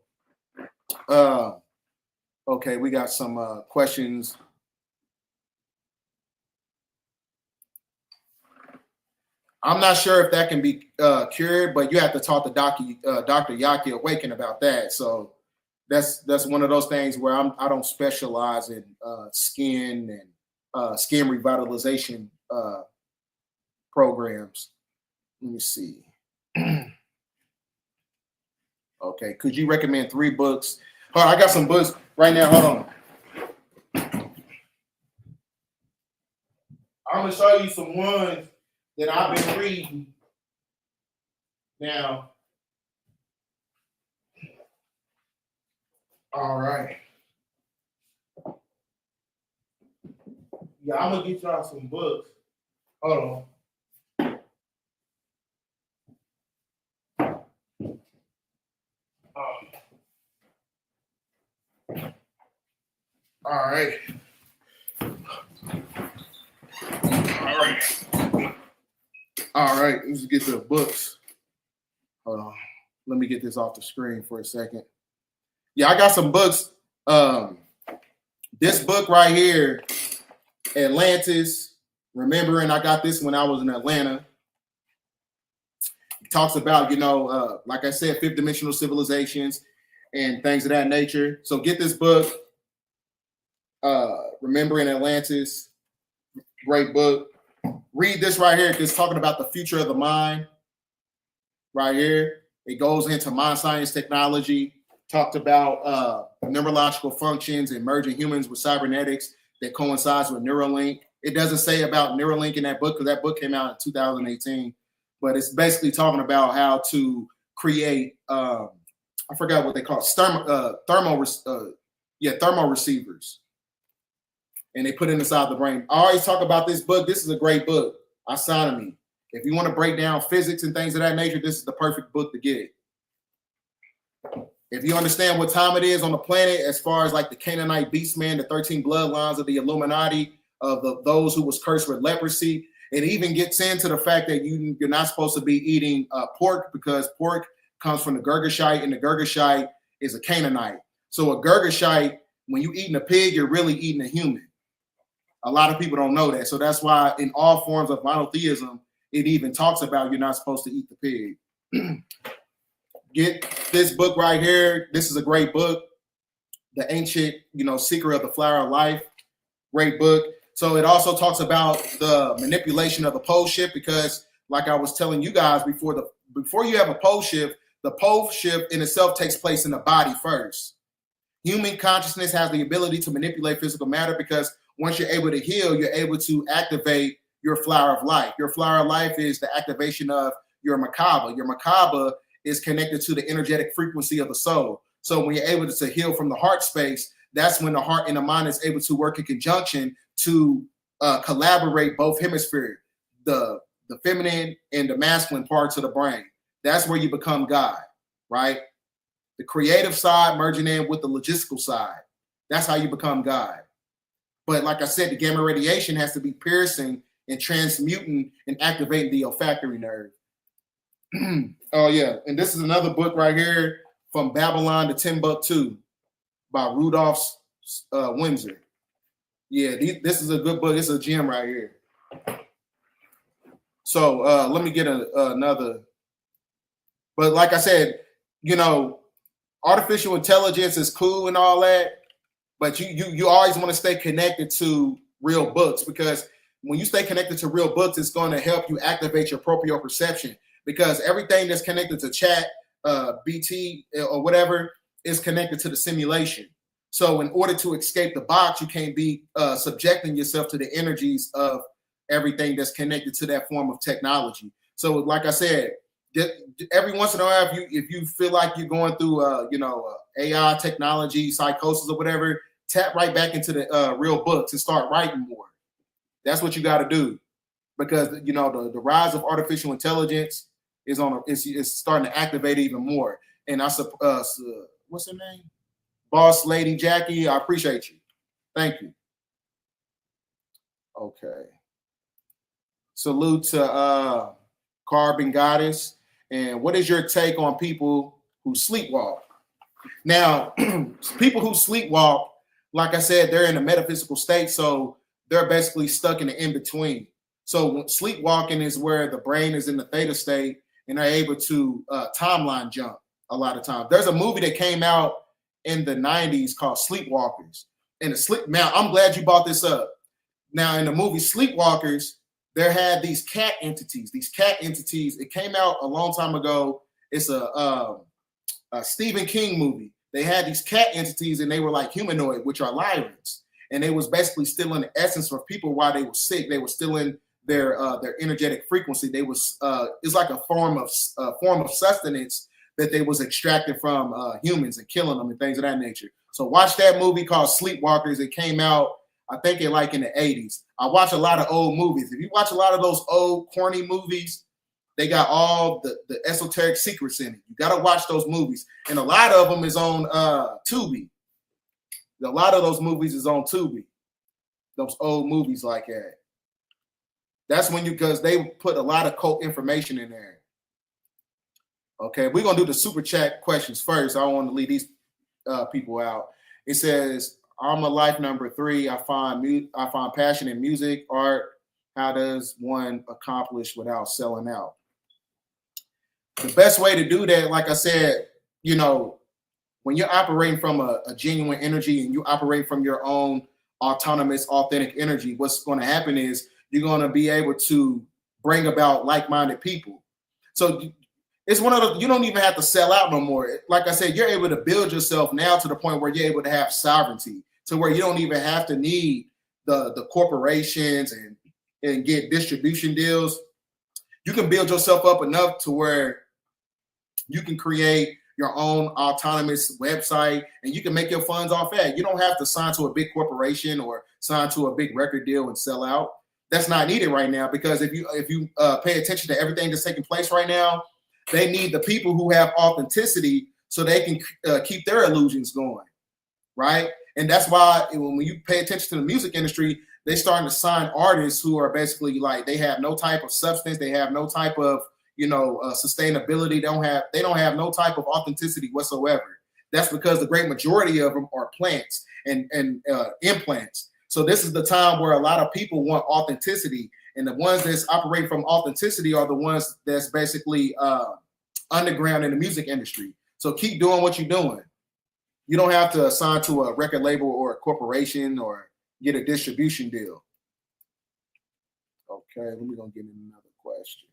okay, we got some questions. I'm not sure if that can be cured, but you have to talk to Dr. Yaki Awaken about that. So that's one of those things where I don't specialize in skin and skin revitalization programs. Let me see. Okay, could you recommend 3 books? Hold on, I got some books right now. Hold on. I'm gonna show you some ones that I've been reading now. All right. Yeah, I'm gonna get y'all some books. Hold on. All right. All right, let's get to the books. Hold on. Let me get this off the screen for a second. Yeah, I got some books. This book right here, Atlantis. Remembering, I got this when I was in Atlanta. It talks about, like I said, fifth dimensional civilizations and things of that nature. So get this book, Remembering Atlantis. Great book. Read this right here because it's talking about the future of the mind. Right here. It goes into mind science technology. Talked about neurological functions and merging humans with cybernetics that coincides with Neuralink. It doesn't say about Neuralink in that book because that book came out in 2018. But it's basically talking about how to create, I forgot what they call it, thermal receivers. And they put it inside the brain. I always talk about this book. This is a great book, Astronomy. If you want to break down physics and things of that nature, this is the perfect book to get. If you understand what time it is on the planet, as far as like the Canaanite beastman, the 13 bloodlines of the Illuminati, of those who was cursed with leprosy, it even gets into the fact that you're not supposed to be eating pork because pork comes from the Girgashite, and the Girgashite is a Canaanite. So a Girgashite, when you're eating a pig, you're really eating a human. A lot of people don't know that. So that's why in all forms of monotheism, it even talks about you're not supposed to eat the pig. Get this book right here. This is a great book. The Ancient, Secret of the Flower of Life. Great book. So it also talks about the manipulation of the pole shift because, like I was telling you guys before you have a pole shift, the pole shift in itself takes place in the body first. Human consciousness has the ability to manipulate physical matter because once you're able to heal, you're able to activate your flower of life. Your flower of life is the activation of your Merkaba. Your Merkaba is connected to the energetic frequency of the soul. So when you're able to heal from the heart space, that's when the heart and the mind is able to work in conjunction to collaborate both hemispheres, the feminine and the masculine parts of the brain. That's where you become God, right? The creative side merging in with the logistical side. That's how you become God. But like I said, the gamma radiation has to be piercing and transmuting and activating the olfactory nerve. Oh, yeah. And this is another book right here, From Babylon to Timbuktu by Rudolph Windsor. Yeah, this is a good book. It's a gem right here. So let me get another. But like I said, artificial intelligence is cool and all that. But you always want to stay connected to real books because when you stay connected to real books, it's going to help you activate your proprioception, because everything that's connected to chat, BT or whatever is connected to the simulation. So in order to escape the box, you can't be subjecting yourself to the energies of everything that's connected to that form of technology. So like I said, every once in a while, if you feel like you're going through AI technology, psychosis or whatever, tap right back into the real books and start writing more. That's what you got to do, because the rise of artificial intelligence is is starting to activate even more. And what's her name? Boss Lady Jackie, I appreciate you. Thank you. Okay. Salute to Carbon Goddess. And what is your take on people who sleepwalk? Now, people who sleepwalk, like I said, they're in a metaphysical state, so they're basically stuck in the in-between. So sleepwalking is where the brain is in the theta state and they're able to timeline jump a lot of times. There's a movie that came out in the 90s called Sleepwalkers. And now, I'm glad you brought this up. Now, in the movie Sleepwalkers, there had these cat entities. It came out a long time ago. It's a Stephen King movie. They had these cat entities, and they were like humanoid, which are lyrics. And they was basically stealing the essence from people while they were sick. They were stealing their energetic frequency. They was it's like a form of sustenance that they was extracting from humans and killing them and things of that nature. So watch that movie called Sleepwalkers. It came out, I think, in the 80s. I watch a lot of old movies. If you watch a lot of those old corny movies, they got all the esoteric secrets in it. You got to watch those movies. And a lot of them is on Tubi. A lot of those movies is on Tubi. Those old movies like that. That's because they put a lot of cult information in there. Okay, we're going to do the super chat questions first. I don't want to leave these people out. It says, I'm a life number 3. I find passion in music, art. How does one accomplish without selling out? The best way to do that, like I said, when you're operating from a genuine energy and you operate from your own autonomous, authentic energy, what's going to happen is you're going to be able to bring about like-minded people. So it's one of those, you don't even have to sell out no more. Like I said, you're able to build yourself now to the point where you're able to have sovereignty, to where you don't even have to need the corporations and get distribution deals. You can build yourself up enough to where you can create your own autonomous website and you can make your funds off that. You don't have to sign to a big corporation or sign to a big record deal and sell out. That's not needed right now, because if you pay attention to everything that's taking place right now, they need the people who have authenticity so they can keep their illusions going, right? And that's why when you pay attention to the music industry, they're starting to sign artists who are basically like, they have no type of substance, they have no type of sustainability. They don't have no type of authenticity whatsoever. That's because the great majority of them are plants and implants. So this is the time where a lot of people want authenticity, and the ones that's operate from authenticity are the ones that's basically underground in the music industry. So keep doing what you're doing. You don't have to sign to a record label or a corporation or get a distribution deal. Okay, let me go get another question.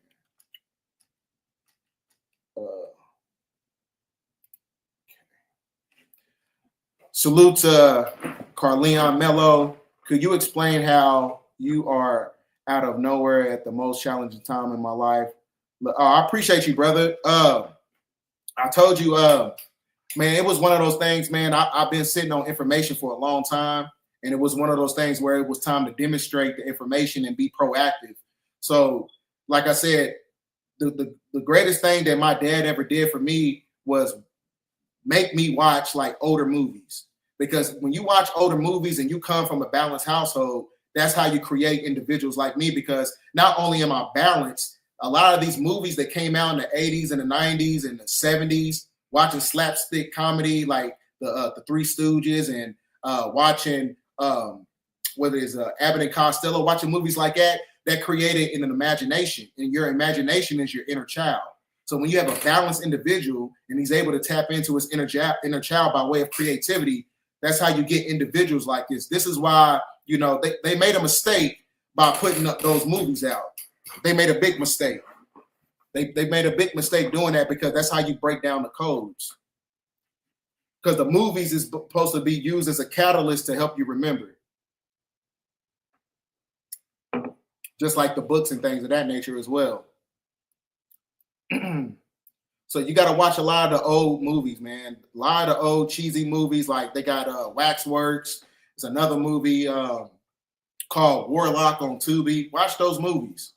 Salute to Carleon Mello. Could you explain how you are out of nowhere at the most challenging time in my life? I appreciate you, brother. I told you, man, it was one of those things, man. I've been sitting on information for a long time, and it was one of those things where it was time to demonstrate the information and be proactive. So, like I said, the greatest thing that my dad ever did for me was make me watch like older movies. Because when you watch older movies and you come from a balanced household, that's how you create individuals like me. Because not only am I balanced, a lot of these movies that came out in the 80s and the 90s and the 70s, watching slapstick comedy like the Three Stooges and watching whether it's Abbott and Costello, watching movies like that created in an imagination. And your imagination is your inner child. So when you have a balanced individual and he's able to tap into his inner child by way of creativity, that's how you get individuals like this. This is why, they made a mistake by putting up those movies out. They made a big mistake. They made a big mistake doing that because that's how you break down the codes. Because the movies is supposed to be used as a catalyst to help you remember. Just like the books and things of that nature as well. So you got to watch a lot of the old movies, man. A lot of the old cheesy movies, like they got Waxworks. There's another movie called Warlock on Tubi. Watch those movies.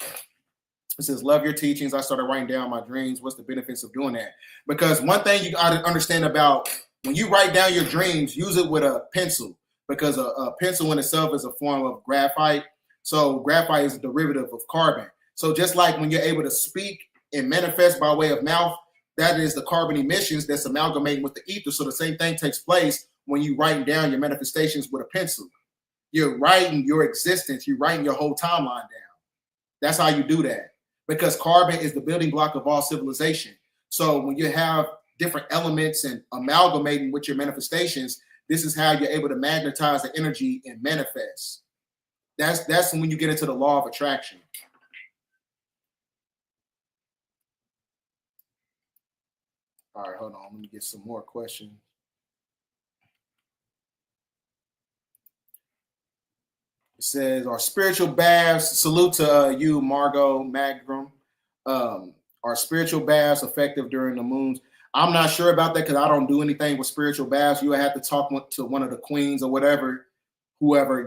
It says, love your teachings. I started writing down my dreams. What's the benefits of doing that? Because one thing you got to understand about when you write down your dreams, use it with a pencil, because a pencil in itself is a form of graphite. So graphite is a derivative of carbon. So just like when you're able to speak and manifest by way of mouth, that is the carbon emissions that's amalgamating with the ether. So the same thing takes place when you writing down your manifestations with a pencil. You're writing your existence. You're writing your whole timeline down. That's how you do that, because carbon is the building block of all civilization. So when you have different elements and amalgamating with your manifestations, this is how you're able to magnetize the energy and manifest. That's when you get into the law of attraction. All right, hold on. Let me get some more questions. It says, our spiritual baths, salute to you, Margot Magram. Are spiritual baths effective during the moons? I'm not sure about that because I don't do anything with spiritual baths. You would have to talk to one of the queens or whatever, whoever,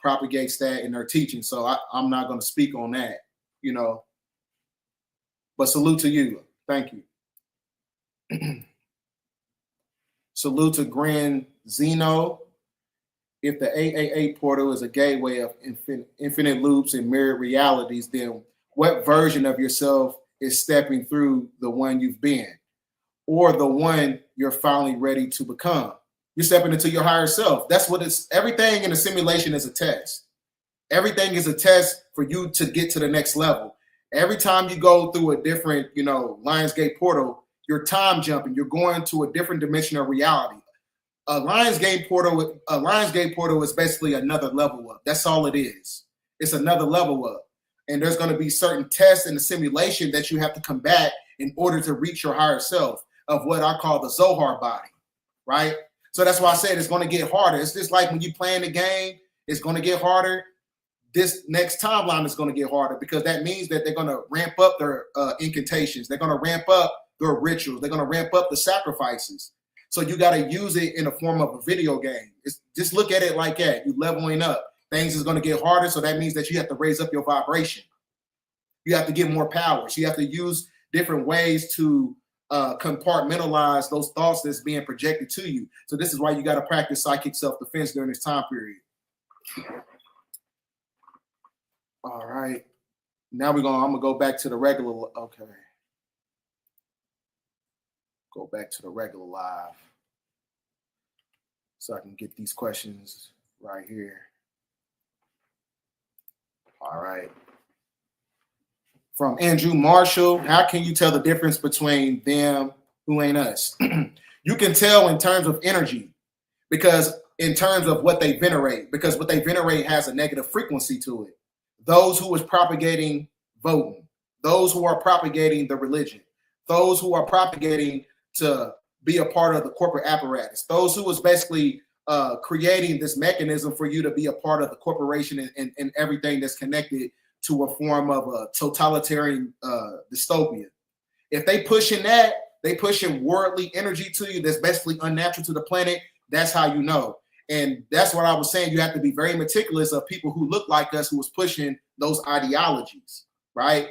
propagates that in their teaching. So I'm not going to speak on that, But salute to you. Thank you. Salute to Grand Zeno. If the AAA portal is a gateway of infinite loops and mirrored realities, then what version of yourself is stepping through the one you've been, or the one you're finally ready to become? You're stepping into your higher self. That's what it's. Everything in a simulation is a test. Everything is a test for you to get to the next level. Every time you go through a different, Lionsgate portal, you're time jumping. You're going to a different dimension of reality. A Lionsgate portal is basically another level up. That's all it is. It's another level up. And there's going to be certain tests in the simulation that you have to combat in order to reach your higher self of what I call the Zohar body, right? So that's why I said it's going to get harder. It's just like when you playing the game, it's going to get harder. This next timeline is going to get harder because that means that they're going to ramp up their incantations. They're going to ramp up their rituals. They're going to ramp up the sacrifices. So you got to use it in the form of a video game. Just look at it like that. You leveling up. Things is going to get harder. So that means that you have to raise up your vibration. You have to get more power. So you have to use different ways to compartmentalize those thoughts that's being projected to you. So this is why you got to practice psychic self-defense during this time period. All right. Now I'm going to go back to the regular. Okay. Go back to the regular live so I can get these questions right here. All right. From Andrew Marshall, how can you tell the difference between them who ain't us? You can tell in terms of energy, because in terms of what they venerate, because what they venerate has a negative frequency to it. Those who is propagating voting, those who are propagating the religion, those who are propagating to be a part of the corporate apparatus, those who is basically creating this mechanism for you to be a part of the corporation and everything that's connected to a form of a totalitarian dystopia. If they pushing that, they pushing worldly energy to you that's basically unnatural to the planet, that's how you know. And that's what I was saying. You have to be very meticulous of people who look like us, who was pushing those ideologies, right?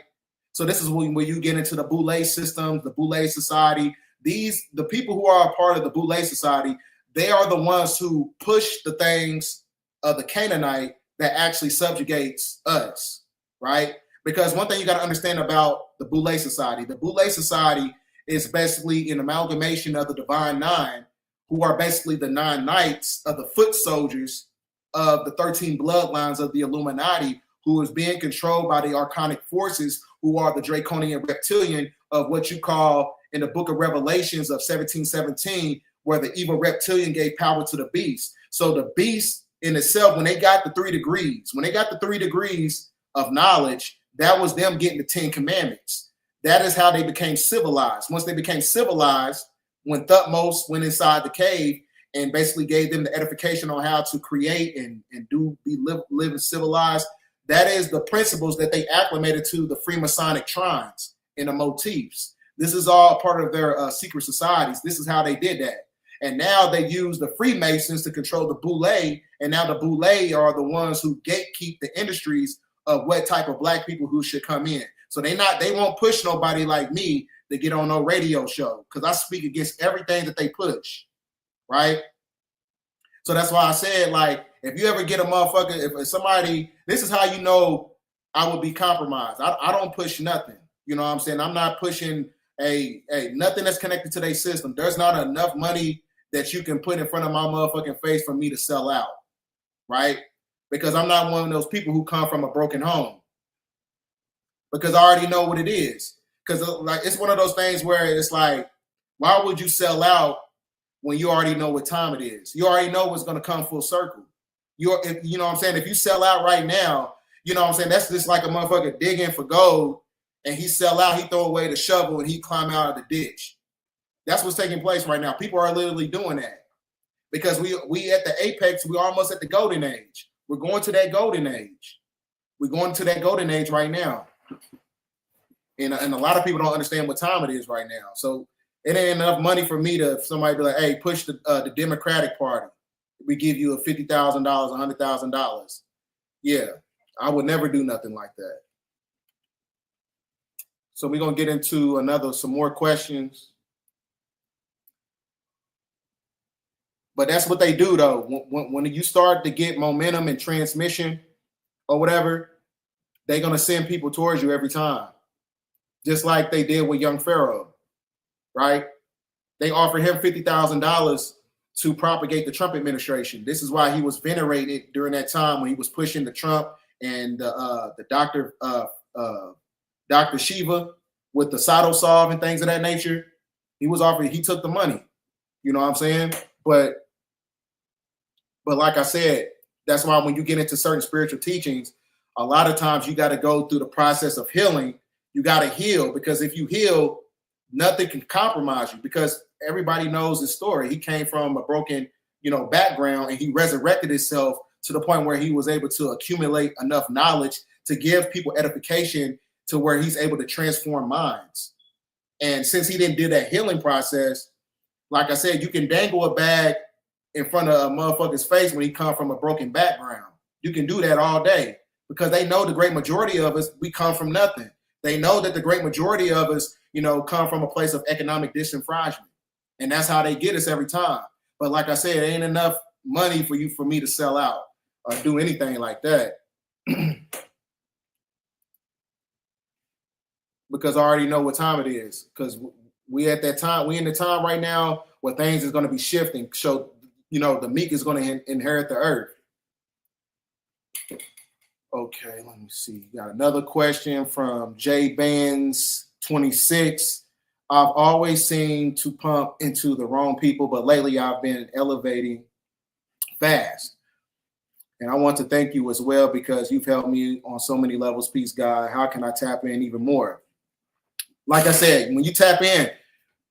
So this is when you get into the Boule systems, the Boule society. The people who are a part of the Boule society, they are the ones who push the things of the Canaanite that actually subjugates us, right? Because one thing you got to understand about the Boule society is basically an amalgamation of the Divine Nine, who are basically the 9 knights of the foot soldiers of the 13 bloodlines of the Illuminati, who is being controlled by the archonic forces, who are the draconian reptilian of what you call in the book of Revelations of 1717, where the evil reptilian gave power to the beast. So the beast in itself, when they got the 3 degrees of knowledge, that was them getting the 10 commandments. That is how they became civilized. Once they became civilized, when Thutmose went inside the cave and basically gave them the edification on how to create and live civilized, that is the principles that they acclimated to the Freemasonic shrines and the motifs. This is all part of their secret societies. This is how they did that. And now they use the Freemasons to control the Boule, and now the Boule are the ones who gatekeep the industries of what type of black people who should come in. So they won't push nobody like me to get on no radio show, because I speak against everything that they push, right? So that's why I said, like, if you ever get a motherfucker, if somebody, this is how you know I will be compromised. I don't push nothing. You know what I'm saying? I'm not pushing nothing that's connected to their system. There's not enough money that you can put in front of my motherfucking face for me to sell out, right? Because I'm not one of those people who come from a broken home. Because I already know what it is. Because like it's one of those things where it's like, why would you sell out when you already know what time it is? You already know what's going to come full circle. You know what I'm saying? If you sell out right now, you know what I'm saying? That's just like a motherfucker digging for gold, and he sell out, he throw away the shovel, and he climb out of the ditch. That's what's taking place right now. People are literally doing that because we at the apex. We're almost at the golden age. We're going to that golden age. We're going to that golden age right now. And a lot of people don't understand what time it is right now. So it ain't enough money for me to somebody be like, hey, push the Democratic Party. We give you a $50,000, $100,000. Yeah, I would never do nothing like that. So we're gonna get into some more questions. But that's what they do, though. When you start to get momentum and transmission or whatever, they're gonna send people towards you every time. Just like they did with young Pharaoh, right? They offered him $50,000 to propagate the Trump administration. This is why he was venerated during that time when he was pushing the Trump and the Dr. Shiva with the Sato-Solve and things of that nature. He took the money. You know what I'm saying? But like I said, that's why when you get into certain spiritual teachings, a lot of times you got to go through the process of healing. You got to heal, because if you heal, nothing can compromise you, because everybody knows his story. He came from a broken, background, and he resurrected himself to the point where he was able to accumulate enough knowledge to give people edification to where he's able to transform minds. And since he didn't do that healing process, like I said, you can dangle a bag in front of a motherfucker's face when he come from a broken background. You can do that all day, because they know the great majority of us, we come from nothing. They know that the great majority of us, come from a place of economic disenfranchisement. And that's how they get us every time. But like I said, it ain't enough money for me to sell out or do anything like that. Because I already know what time it is. Because we in the time right now where things is going to be shifting. So, the meek is going to inherit the earth. Okay, let me see. Got another question from J Bands 26. I've always seemed to pump into the wrong people, but lately I've been elevating fast. And I want to thank you as well, because you've helped me on so many levels. Peace, God. How can I tap in even more? Like I said, when you tap in,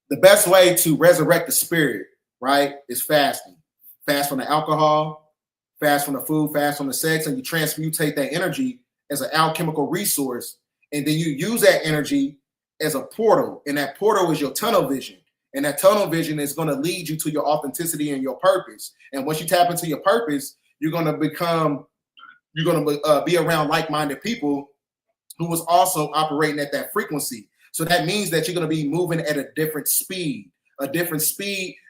the best way to resurrect the spirit, right, is fasting. Fast from the alcohol, fast from the food, fast from the sex, and you transmutate that energy as an alchemical resource. And then you use that energy as a portal. And that portal is your tunnel vision. And that tunnel vision is going to lead you to your authenticity and your purpose. And once you tap into your purpose, you're going to be around like-minded people who was also operating at that frequency. So that means that you're going to be moving at a different speed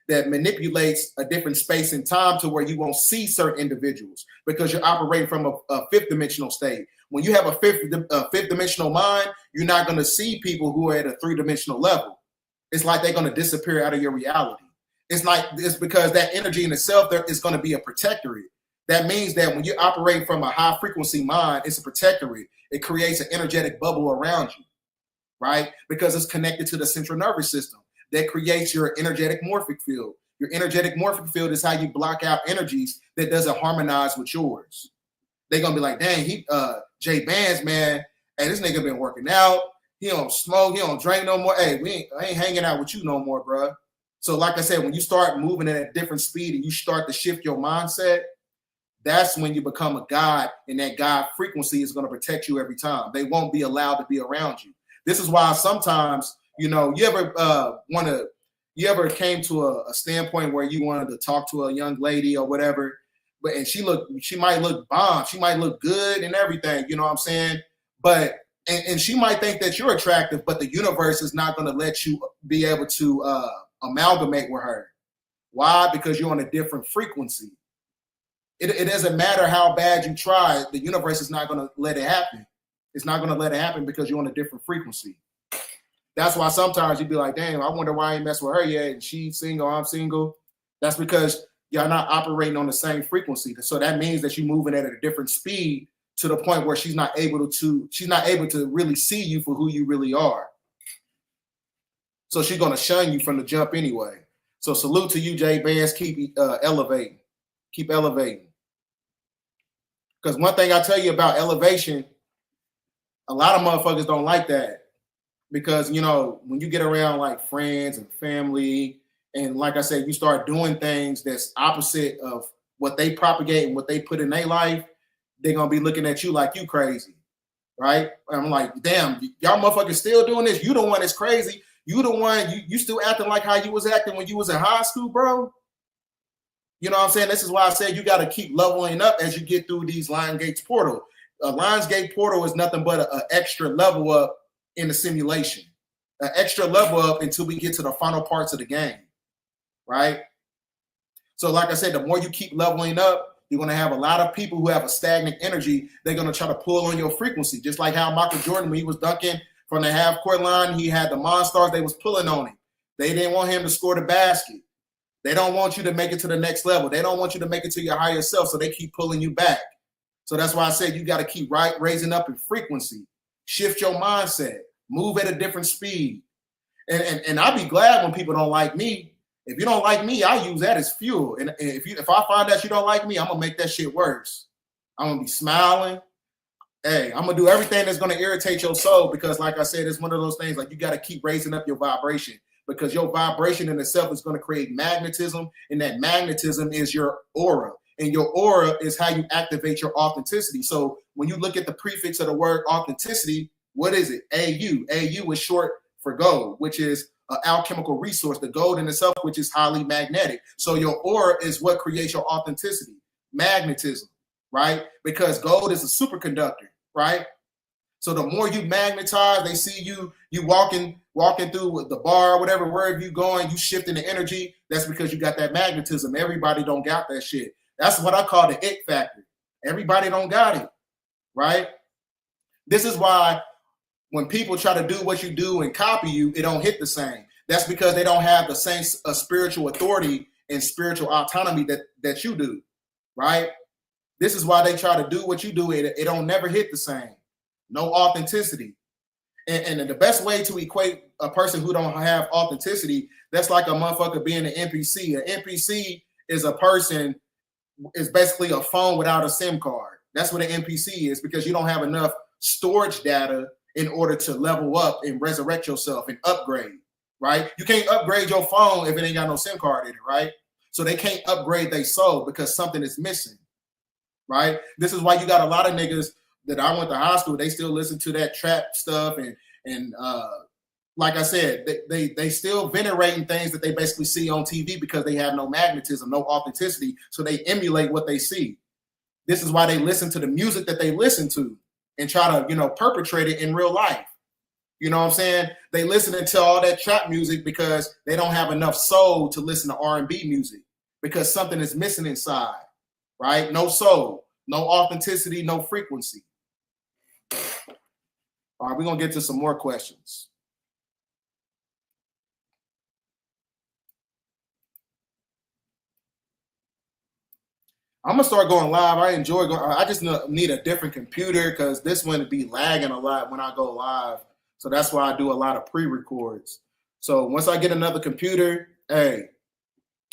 that manipulates a different space and time to where you won't see certain individuals, because you're operating from a fifth dimensional state. When you have a fifth dimensional mind, you're not going to see people who are at a three-dimensional level. It's like they're going to disappear out of your reality. It's because that energy in itself there is going to be a protectorate. That means that when you operate from a high frequency mind, it's a protectorate. It creates an energetic bubble around you, right? Because it's connected to the central nervous system. That creates your energetic morphic field. Your energetic morphic field is how you block out energies that doesn't harmonize with yours. They're gonna be like, dang, Jay Bands, man, hey, this nigga been working out. He don't smoke, he don't drink no more. Hey, I ain't hanging out with you no more, bro. So, like I said, when you start moving at a different speed and you start to shift your mindset, that's when you become a God, and that God frequency is going to protect you every time. They won't be allowed to be around you. This is why sometimes, you ever came to a standpoint where you wanted to talk to a young lady or whatever, and she might look bomb, she might look good and everything, you know what I'm saying? But and she might think that you're attractive, but the universe is not going to let you be able to amalgamate with her. Why? Because you're on a different frequency. It doesn't matter how bad you try, the universe is not going to let it happen. It's not going to let it happen because you're on a different frequency. That's why sometimes you'd be like, damn, I wonder why I ain't mess with her yet. And she's single, I'm single. That's because y'all not operating on the same frequency. So that means that you're moving at a different speed to the point where she's not able to really see you for who you really are. So she's going to shun you from the jump anyway. So salute to you, Jay Bands. Keep elevating. Keep elevating. Because one thing I tell you about elevation, a lot of motherfuckers don't like that. Because, you know, when you get around like friends and family, and like I said, you start doing things that's opposite of what they propagate and what they put in their life, they're going to be looking at you like you crazy, right? I'm like, damn, y'all motherfuckers still doing this? You the one that's crazy. You the one, you still acting like how you was acting when you was in high school, bro? You know what I'm saying? This is why I said you got to keep leveling up as you get through these Lionsgate's portal. A Lionsgate portal is nothing but an extra level up in the simulation, an extra level up until we get to the final parts of the game, right? So like I said, the more you keep leveling up, you're going to have a lot of people who have a stagnant energy. They're going to try to pull on your frequency, just like how Michael Jordan, when he was dunking from the half-court line, he had the Monstars, they was pulling on him. They didn't want him to score the basket. They don't want you to make it to the next level. They don't want you to make it to your higher self, so they keep pulling you back. So that's why I said you got to keep raising up in frequency. Shift your mindset. Move at a different speed. And I'll be glad when people don't like me. If you don't like me, I use that as fuel. And if I find that you don't like me, I'm going to make that shit worse. I'm going to be smiling. Hey, I'm going to do everything that's going to irritate your soul because, like I said, it's one of those things like you got to keep raising up your vibration. Because your vibration in itself is going to create magnetism, and that magnetism is your aura. And your aura is how you activate your authenticity. So when you look at the prefix of the word authenticity, what is it? AU. AU is short for gold, which is an alchemical resource, the gold in itself, which is highly magnetic. So your aura is what creates your authenticity, magnetism, right? Because gold is a superconductor, right? So the more you magnetize, they see you walking through with the bar, whatever, wherever you going, you shifting the energy. That's because you got that magnetism. Everybody don't got that shit. That's what I call the it factor. Everybody don't got it, right? This is why when people try to do what you do and copy you, it don't hit the same. That's because they don't have the same spiritual authority and spiritual autonomy that you do, right? This is why they try to do what you do. It don't never hit the same. No authenticity. And the best way to equate a person who don't have authenticity, that's like a motherfucker being an NPC. An NPC is a person, is basically a phone without a SIM card. That's what an NPC is, because you don't have enough storage data in order to level up and resurrect yourself and upgrade, right? You can't upgrade your phone if it ain't got no SIM card in it, right? So they can't upgrade their soul because something is missing, right? This is why you got a lot of niggas that I went to high school, they still listen to that trap stuff and like I said, they still venerating things that they basically see on TV because they have no magnetism, no authenticity, so they emulate what they see. This is why they listen to the music that they listen to and try to, perpetrate it in real life. You know what I'm saying? They listen to all that trap music because they don't have enough soul to listen to R&B music because something is missing inside, right? No soul, no authenticity, no frequency. All right, we're going to get to some more questions. I'm going to start going live. I enjoy going. I just need a different computer because this one would be lagging a lot when I go live. So that's why I do a lot of pre-records. So once I get another computer, hey,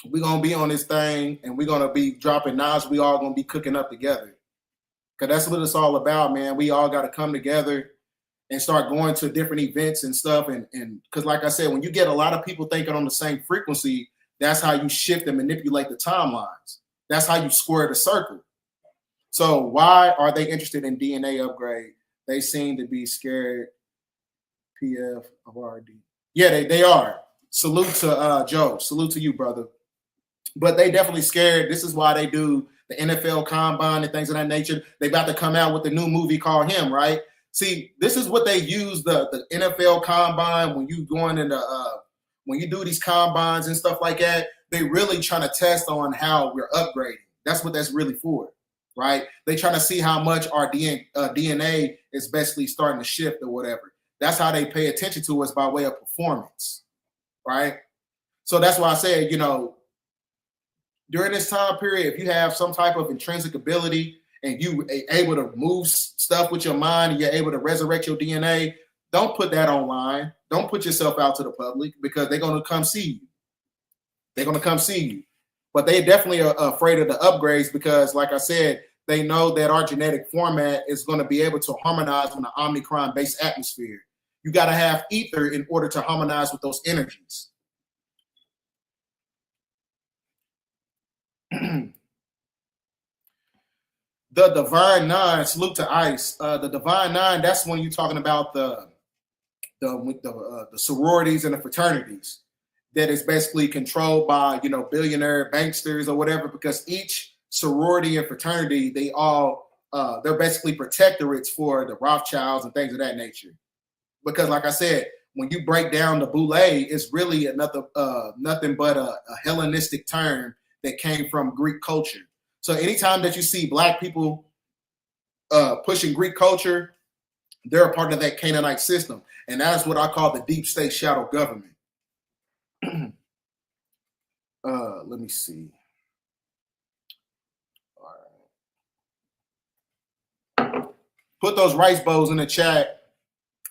we're gonna be on this thing and we're gonna be dropping knives. We all gonna be cooking up together. Cause that's what it's all about, man. We all gotta come together and start going to different events and stuff. And because like I said, when you get a lot of people thinking on the same frequency, that's how you shift and manipulate the timelines. That's how you square the circle. So why are they interested in DNA upgrade? They seem to be scared. PF of RD. Yeah, they are. Salute to Joe. Salute to you, brother. But they definitely scared. This is why they do the NFL combine and things of that nature. They about to come out with the new movie called Him, right? See, this is what they use the NFL combine when you going into when you do these combines and stuff like that. They really trying to test on how we're upgrading. That's what that's really for, right? They trying to see how much our DNA is basically starting to shift or whatever. That's how they pay attention to us by way of performance, right? So that's why I said, you know, during this time period, if you have some type of intrinsic ability and you are able to move stuff with your mind and you're able to resurrect your DNA, don't put that online. Don't put yourself out to the public because they're going to come see you. They're going to come see you. But they definitely are afraid of the upgrades because, like I said, they know that our genetic format is going to be able to harmonize in an Omicron-based atmosphere. You got to have ether in order to harmonize with those energies. The Divine Nine, salute to Ice. The Divine Nine, that's when you're talking about the sororities and the fraternities that is basically controlled by, you know, billionaire banksters or whatever, because each sorority and fraternity, they all, they're basically protectorates for the Rothschilds and things of that nature. Because like I said, when you break down the boule, it's really nothing but a Hellenistic term that came from Greek culture. So anytime that you see Black people pushing Greek culture, they're a part of that Canaanite system. And that is what I call the deep state shadow government. Let me see. All right. Put those rice bowls in the chat.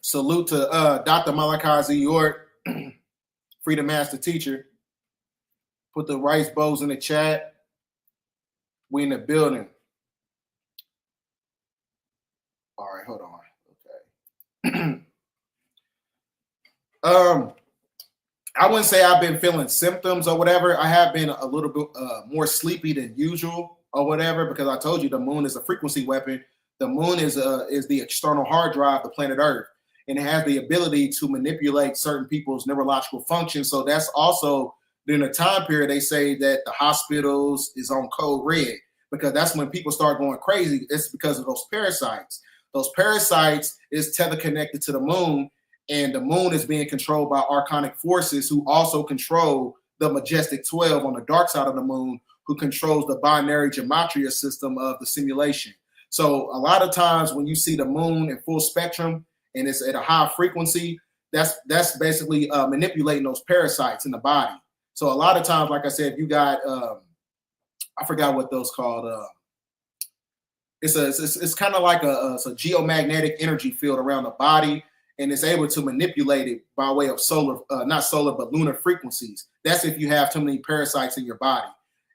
Salute to Dr. Malachi Z. York, Freedom Master Teacher. Put the rice bowls in the chat. We in the building. All right, hold on. Okay. I wouldn't say I've been feeling symptoms or whatever. I have been a little bit more sleepy than usual or whatever, because I told you the moon is a frequency weapon. The moon is the external hard drive, the planet Earth, and it has the ability to manipulate certain people's neurological functions. So that's also during the time period they say that the hospitals is on code red, because that's when people start going crazy. It's because of those parasites. Those parasites is tether connected to the moon, and the moon is being controlled by archonic forces who also control the majestic 12 on the dark side of the moon, who controls the binary gematria system of the simulation. So a lot of times when you see the moon in full spectrum and it's at a high frequency, that's basically manipulating those parasites in the body. So a lot of times, like I said, you got I forgot what those called. It's kind of like it's a geomagnetic energy field around the body, and it's able to manipulate it by way of not solar, but lunar frequencies. That's if you have too many parasites in your body,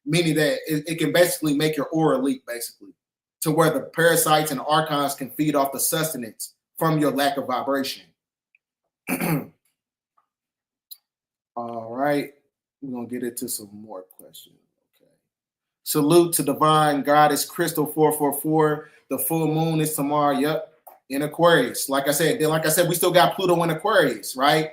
meaning that it can basically make your aura leak, basically, to where the parasites and the archons can feed off the sustenance from your lack of vibration. All right, we're going to get into some more questions. Okay. Salute to Divine Goddess Crystal 444. The full moon is tomorrow. Yep. In Aquarius. Like I said, we still got Pluto in Aquarius, right?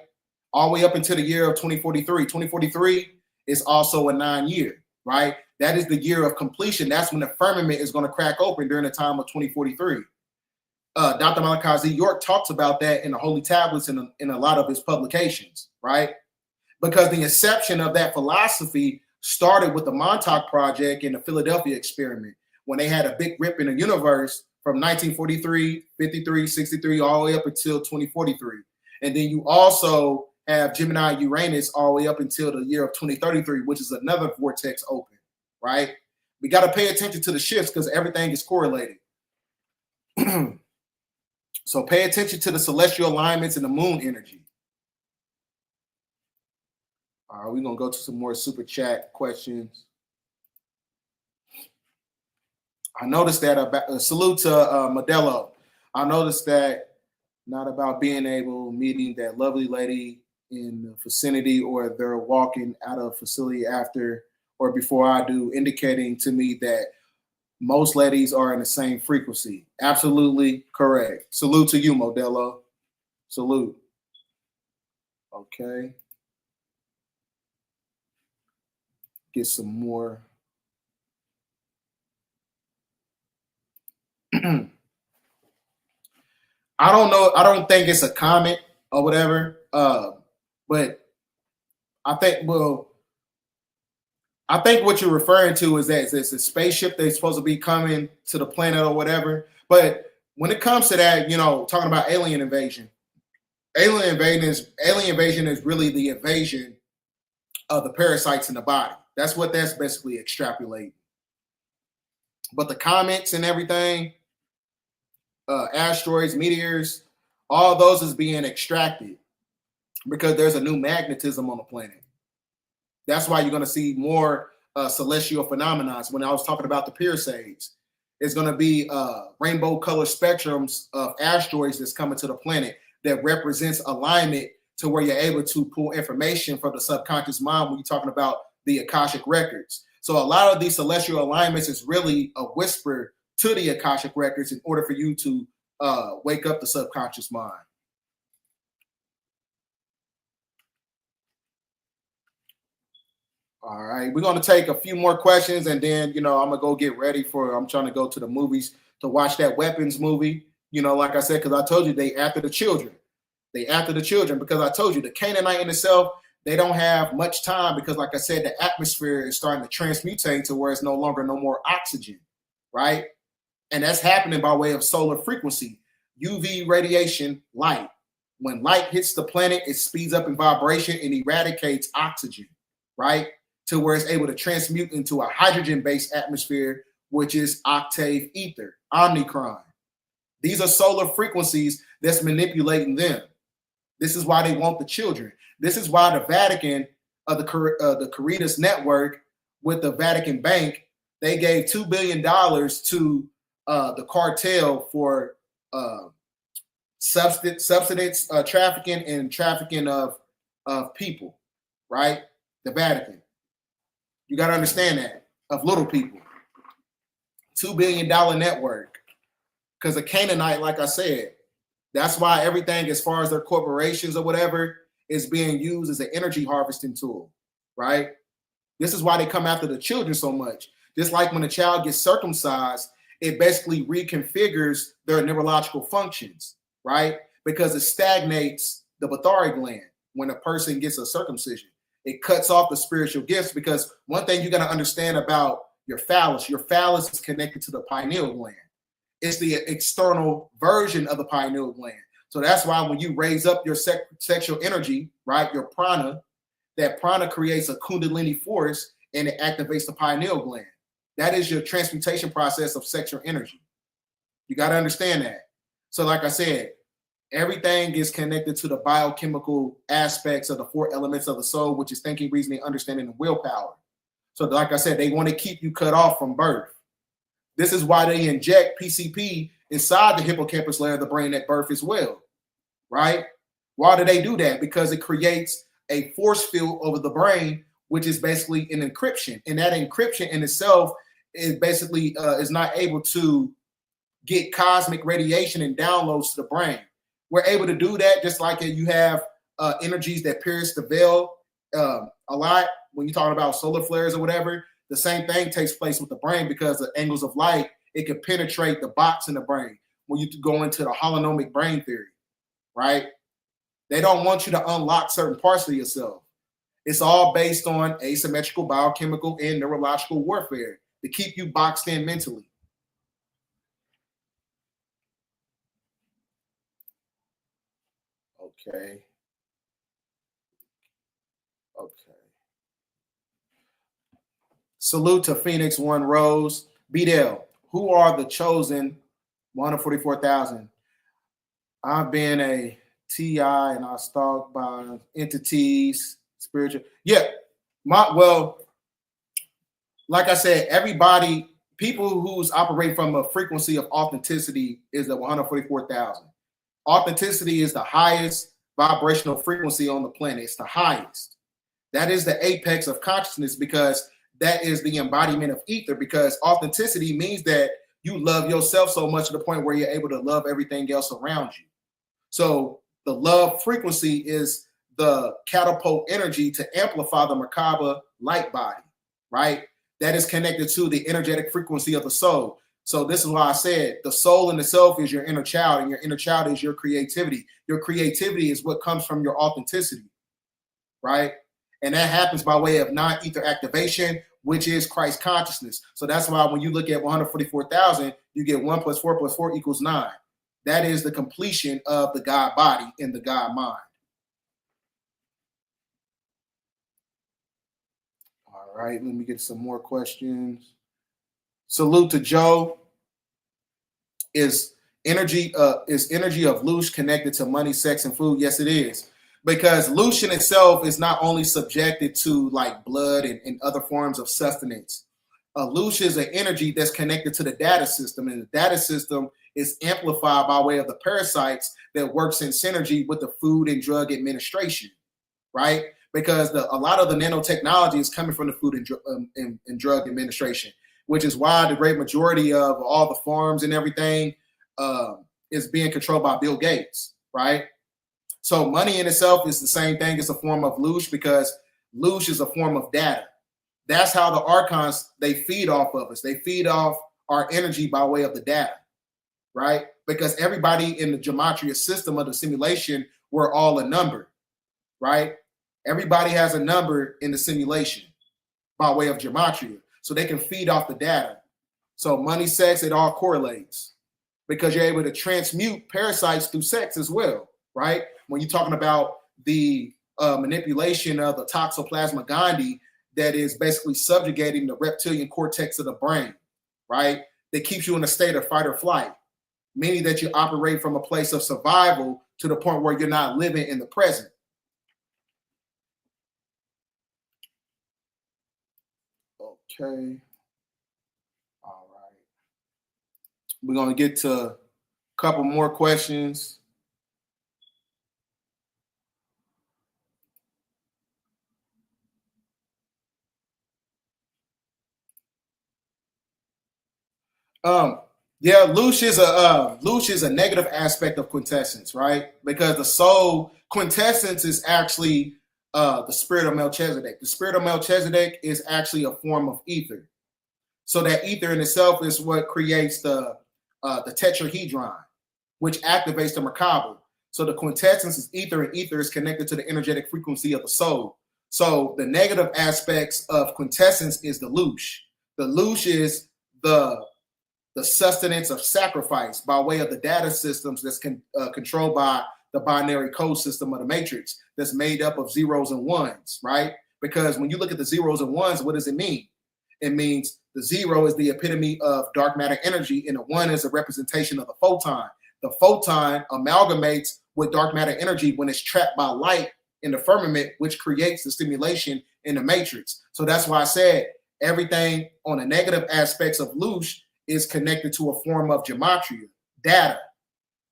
All the way up into the year of 2043. 2043 is also a 9-year, right? That is the year of completion. That's when the firmament is going to crack open during the time of 2043. Dr. Malachi Z. York talks about that in the Holy Tablets and in a lot of his publications, right? Because the inception of that philosophy started with the Montauk Project and the Philadelphia experiment, when they had a big rip in the universe from 1943, 53, 63, all the way up until 2043. And then you also have Gemini Uranus all the way up until the year of 2033, which is another vortex open, right? We got to pay attention to the shifts because everything is correlated. So pay attention to the celestial alignments and the moon energy. All right, we're going to go to some more super chat questions. I noticed that salute to Modelo. I noticed that not about being able meeting that lovely lady in the vicinity, or they're walking out of facility after or before I do, indicating to me that most ladies are in the same frequency. Absolutely correct. Salute to you, Modelo. Salute. Okay. Get some more. I don't know. I don't think it's a comment or whatever. But I think, I think what you're referring to is that it's a spaceship that's supposed to be coming to the planet or whatever. But when it comes to that, you know, talking about alien invasion is really the invasion of the parasites in the body. That's what that's basically extrapolating. But the comets and everything, asteroids, meteors, all those is being extracted because there's a new magnetism on the planet. That's why you're going to see more celestial phenomena. When I was talking about the Perseids, it's going to be rainbow color spectrums of asteroids that's coming to the planet that represents alignment to where you're able to pull information from the subconscious mind when you're talking about the Akashic records. So a lot of these celestial alignments is really a whisper to the Akashic records in order for you to wake up the subconscious mind. All right, we're going to take a few more questions, and then, you know, I'm going to go get ready I'm trying to go to the movies to watch that Weapons movie. You know, like I said, because I told you they after the children. They after the children because I told you the Canaanite in itself, they don't have much time because, like I said, the atmosphere is starting to transmutate to where it's no more oxygen, right? And that's happening by way of solar frequency, UV radiation, light. When light hits the planet, it speeds up in vibration and eradicates oxygen, right? To where it's able to transmute into a hydrogen-based atmosphere, which is octave ether, omnicron. These are solar frequencies that's manipulating them. This is why they want the children. This is why the Vatican, the Caritas network with the Vatican Bank, they gave $2 billion to the cartel for substance trafficking and trafficking of people, right? The Vatican. You got to understand that, of little people. $2 billion network. Because a Canaanite, like I said, that's why everything as far as their corporations or whatever is being used as an energy harvesting tool, right? This is why they come after the children so much. Just like when a child gets circumcised, it basically reconfigures their neurological functions, right? Because it stagnates the Bathari gland when a person gets a circumcision. It cuts off the spiritual gifts because one thing you got to understand about your phallus is connected to the pineal gland. It's the external version of the pineal gland. So that's why when you raise up your sexual energy, right, your prana, that prana creates a kundalini force and it activates the pineal gland. That is your transmutation process of sexual energy. You got to understand that. So like I said, everything is connected to the biochemical aspects of the 4 elements of the soul, which is thinking, reasoning, understanding, and willpower. So like I said, they want to keep you cut off from birth. This is why they inject PCP inside the hippocampus layer of the brain at birth as well, right? Why do they do that? Because it creates a force field over the brain, which is basically an encryption. And that encryption in itself is basically is not able to get cosmic radiation and downloads to the brain. We're able to do that just like you have energies that pierce the veil a lot when you're talking about solar flares or whatever. The same thing takes place with the brain because the angles of light, it can penetrate the box in the brain when you go into the holonomic brain theory, right? They don't want you to unlock certain parts of yourself. It's all based on asymmetrical biochemical and neurological warfare to keep you boxed in mentally. Okay. Salute to Phoenix One Rose. BDL, who are the chosen 144,000? I've been a TI and I stalked by entities Spiritual. Yeah. Like I said, everybody, people who's operate from a frequency of authenticity is at 144,000. Authenticity is the highest vibrational frequency on the planet. It's the highest. That is the apex of consciousness because that is the embodiment of ether, because authenticity means that you love yourself so much to the point where you're able to love everything else around you. So the love frequency is the catapult energy to amplify the Merkaba light body, right? That is connected to the energetic frequency of the soul. So this is why I said the soul in itself is your inner child, and your inner child is your creativity. Your creativity is what comes from your authenticity, right? And that happens by way of non-ether activation, which is Christ consciousness. So that's why when you look at 144,000, you get 1 + 4 + 4 = 9. That is the completion of the God body in the God mind. All right, let me get some more questions. Salute to Joe. Is energy of Lush connected to money, sex, and food? Yes, it is. Because Lush in itself is not only subjected to like blood and other forms of sustenance. Lush is an energy that's connected to the data system, and the data system is amplified by way of the parasites that works in synergy with the Food and Drug Administration, right? Because a lot of the nanotechnology is coming from the Food and Drug Administration, which is why the great majority of all the farms and everything is being controlled by Bill Gates, right? So money in itself is the same thing as a form of Lush, because Lush is a form of data. That's how the archons, they feed off of us. They feed off our energy by way of the data, right? Because everybody in the gematria system of the simulation, we're all a number, right? Everybody has a number in the simulation by way of gematria. So they can feed off the data. So money, sex, it all correlates because you're able to transmute parasites through sex as well, right? When you're talking about the manipulation of the toxoplasma gondii, that is basically subjugating the reptilian cortex of the brain, right? That keeps you in a state of fight or flight, meaning that you operate from a place of survival to the point where you're not living in the present. Okay. All right. We're going to get to a couple more questions. Yeah, Lush is a negative aspect of quintessence, right? Because the soul quintessence is actually the spirit of Melchizedek. The spirit of Melchizedek is actually a form of ether. So that ether in itself is what creates the tetrahedron, which activates the Merkaba. So the quintessence is ether, and ether is connected to the energetic frequency of the soul. So the negative aspects of quintessence is the Lush. The Lush is the sustenance of sacrifice by way of the data systems that's controlled by the binary code system of the matrix that's made up of zeros and ones, right? Because when you look at the zeros and ones, what does it mean? It means the zero is the epitome of dark matter energy, and the one is a representation of the photon. The photon amalgamates with dark matter energy when it's trapped by light in the firmament, which creates the stimulation in the matrix. So that's why I said everything on the negative aspects of Lush is connected to a form of gematria, data.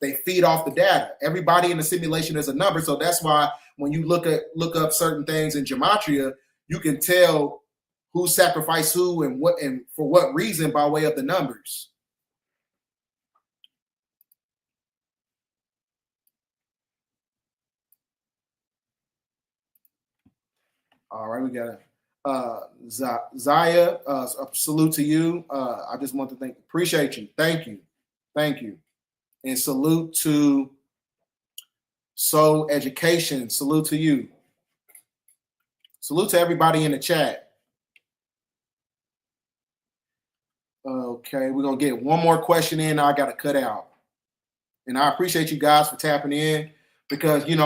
They feed off the data. Everybody in the simulation is a number. So that's why when you look up certain things in gematria, you can tell who sacrificed who and what and for what reason by way of the numbers. All right, we got Zaya, a salute to you. I just want to appreciate you. Thank you. And salute to Soul Education. Salute to you. Salute to everybody in the chat. Okay, we're gonna get one more question in. I gotta cut out. And I appreciate you guys for tapping in, because I'm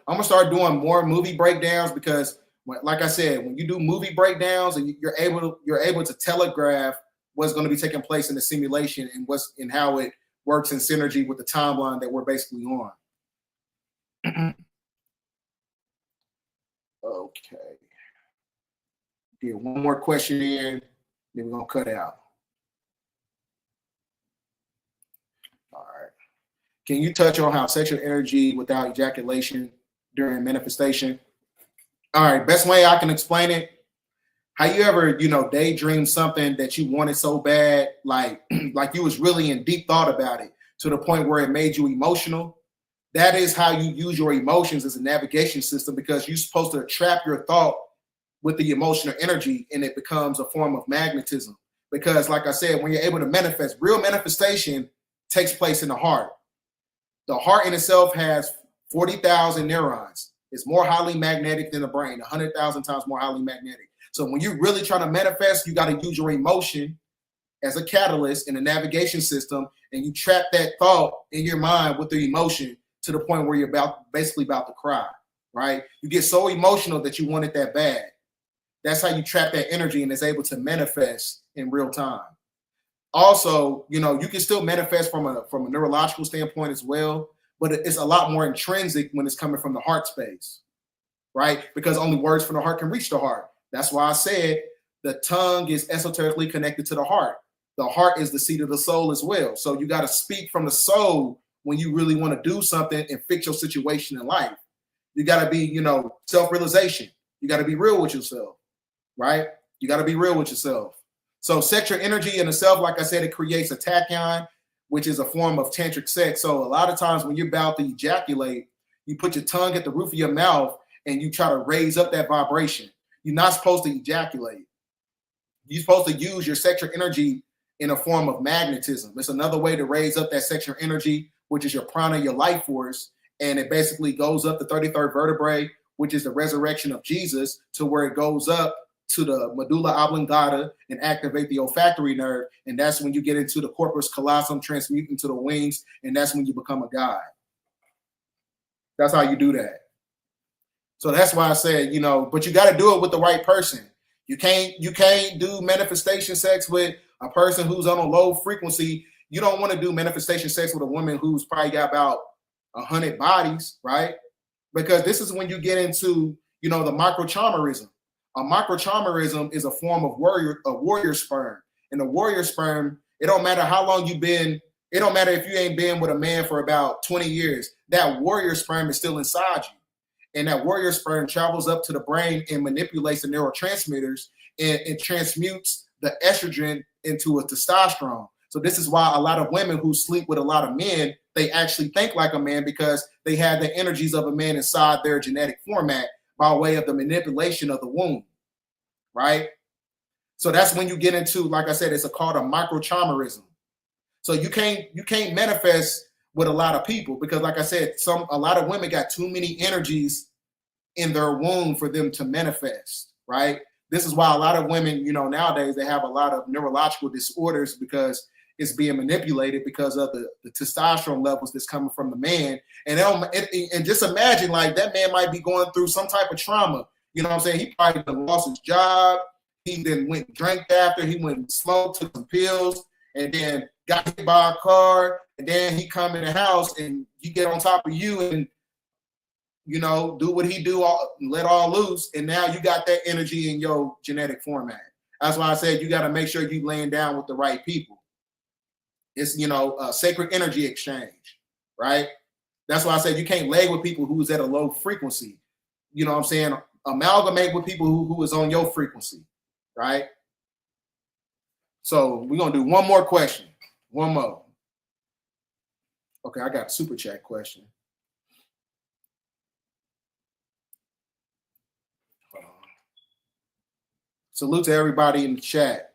gonna start doing more movie breakdowns, because like I said, when you do movie breakdowns and you're able to telegraph what's going to be taking place in the simulation and how it works in synergy with the timeline that we're basically on. Okay. Get one more question in, then we're gonna cut out. All right. Can you touch on how sexual energy without ejaculation during manifestation? All right, best way I can explain it. How you ever, daydream something that you wanted so bad, like you was really in deep thought about it to the point where it made you emotional? That is how you use your emotions as a navigation system, because you're supposed to trap your thought with the emotional energy, and it becomes a form of magnetism. Because like I said, when you're able to manifest, real manifestation takes place in the heart. The heart in itself has 40,000 neurons. It's more highly magnetic than the brain, 100,000 times more highly magnetic. So when you're really trying to manifest, you got to use your emotion as a catalyst in the navigation system, and you trap that thought in your mind with the emotion to the point where you're basically about to cry, right? You get so emotional that you want it that bad. That's how you trap that energy, and it's able to manifest in real time. Also, you can still manifest from a neurological standpoint as well, but it's a lot more intrinsic when it's coming from the heart space, right? Because only words from the heart can reach the heart. That's why I said the tongue is esoterically connected to the heart. The heart is the seat of the soul as well. So you got to speak from the soul when you really want to do something and fix your situation in life. You got to be, self-realization. You got to be real with yourself, right? You got to be real with yourself. So sexual energy in itself, like I said, it creates a tachyon, which is a form of tantric sex. So a lot of times when you're about to ejaculate, you put your tongue at the roof of your mouth and you try to raise up that vibration. You're not supposed to ejaculate. You're supposed to use your sexual energy in a form of magnetism. It's another way to raise up that sexual energy, which is your prana, your life force. And it basically goes up the 33rd vertebrae, which is the resurrection of Jesus, to where it goes up to the medulla oblongata and activate the olfactory nerve. And that's when you get into the corpus callosum, transmuting to the wings. And that's when you become a god. That's how you do that. So that's why I said, but you got to do it with the right person. You can't do manifestation sex with a person who's on a low frequency. You don't want to do manifestation sex with a woman who's probably got about 100 bodies, right? Because this is when you get into, the microchamarism. A microchamarism is a form of warrior sperm. And the warrior sperm, it don't matter how long you've been, it don't matter if you ain't been with a man for about 20 years, that warrior sperm is still inside you. And that warrior sperm travels up to the brain and manipulates the neurotransmitters and transmutes the estrogen into a testosterone. So this is why a lot of women who sleep with a lot of men, they actually think like a man, because they have the energies of a man inside their genetic format by way of the manipulation of the womb, right? So that's when you get into, like I said, it's called a microchamarism. So you can't manifest with a lot of people, because like I said, a lot of women got too many energies in their womb for them to manifest, right? This is why a lot of women, nowadays they have a lot of neurological disorders, because it's being manipulated because of the testosterone levels that's coming from the man. And just imagine, like, that man might be going through some type of trauma. You know what I'm saying? He probably lost his job. He then went and drank after. He went and smoked, took some pills, and then got hit by a car. And then he come in the house and he get on top of you and, do what he do, let all loose. And now you got that energy in your genetic format. That's why I said you got to make sure you laying down with the right people. It's, a sacred energy exchange, right? That's why I said you can't lay with people who's at a low frequency. You know what I'm saying? Amalgamate with people who is on your frequency, right? So we're going to do one more question. One more. Okay, I got a super chat question. Salute to everybody in the chat.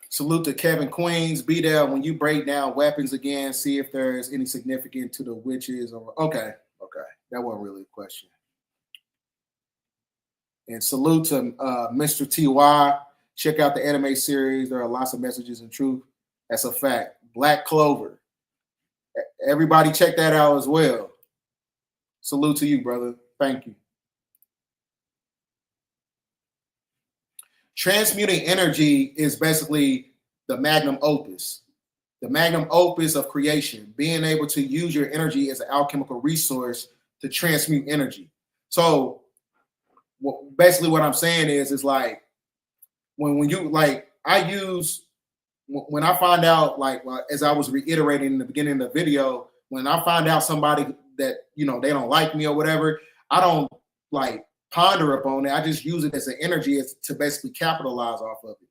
Salute to Kevin Queens. Be there when you break down weapons again. See if there's any significance to the witches. Okay. That wasn't really a question. And salute to Mr. TY. Check out the anime series. There are lots of messages and truth. That's a fact. Black Clover. Everybody check that out as well. Salute to you, brother. Thank you. Transmuting energy is basically the magnum opus. the magnum opus of creation, being able to use your energy as an alchemical resource to transmute energy. So basically what I'm saying is like, when you, like, when I find out, like, as I was reiterating in the beginning of the video, when I find out somebody that, you know, they don't like me or whatever, I don't like ponder upon it. I just use it as an energy to basically capitalize off of it.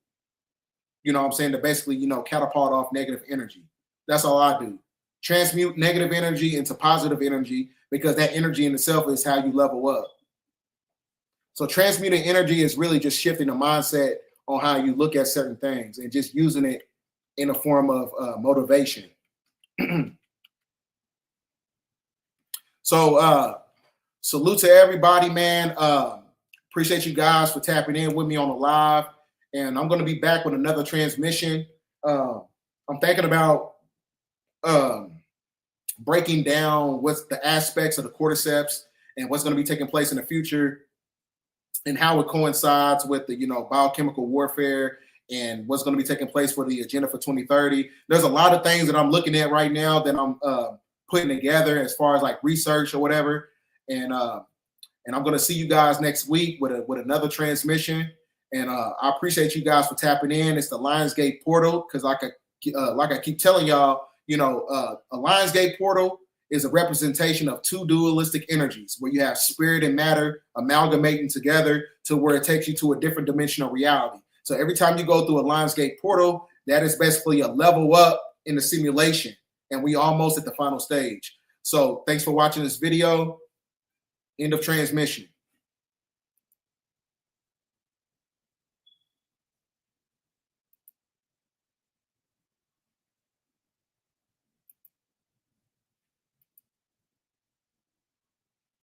You know what I'm saying? To basically, you know, catapult off negative energy. That's all I do. Transmute negative energy into positive energy, because that energy in itself is how you level up. So transmuting energy is really just shifting the mindset on how you look at certain things and just using it in a form of motivation. So salute to everybody, man. Appreciate you guys for tapping in with me on the live. And I'm going to be back with another transmission. I'm thinking about breaking down what's the aspects of the cordyceps and what's going to be taking place in the future, and how it coincides with the, you know, biochemical warfare and what's going to be taking place for the agenda for 2030. There's a lot of things that I'm looking at right now that I'm putting together as far as like research or whatever. And I'm going to see you guys next week with another transmission. And I appreciate you guys for tapping in. It's the Lionsgate portal, because like I keep telling y'all, you know, a Lionsgate portal is a representation of two dualistic energies, where you have spirit and matter amalgamating together to where it takes you to a different dimensional reality. So every time you go through a Lionsgate portal, that is basically a level up in the simulation, and we almost at the final stage. So thanks for watching this video. End of transmission.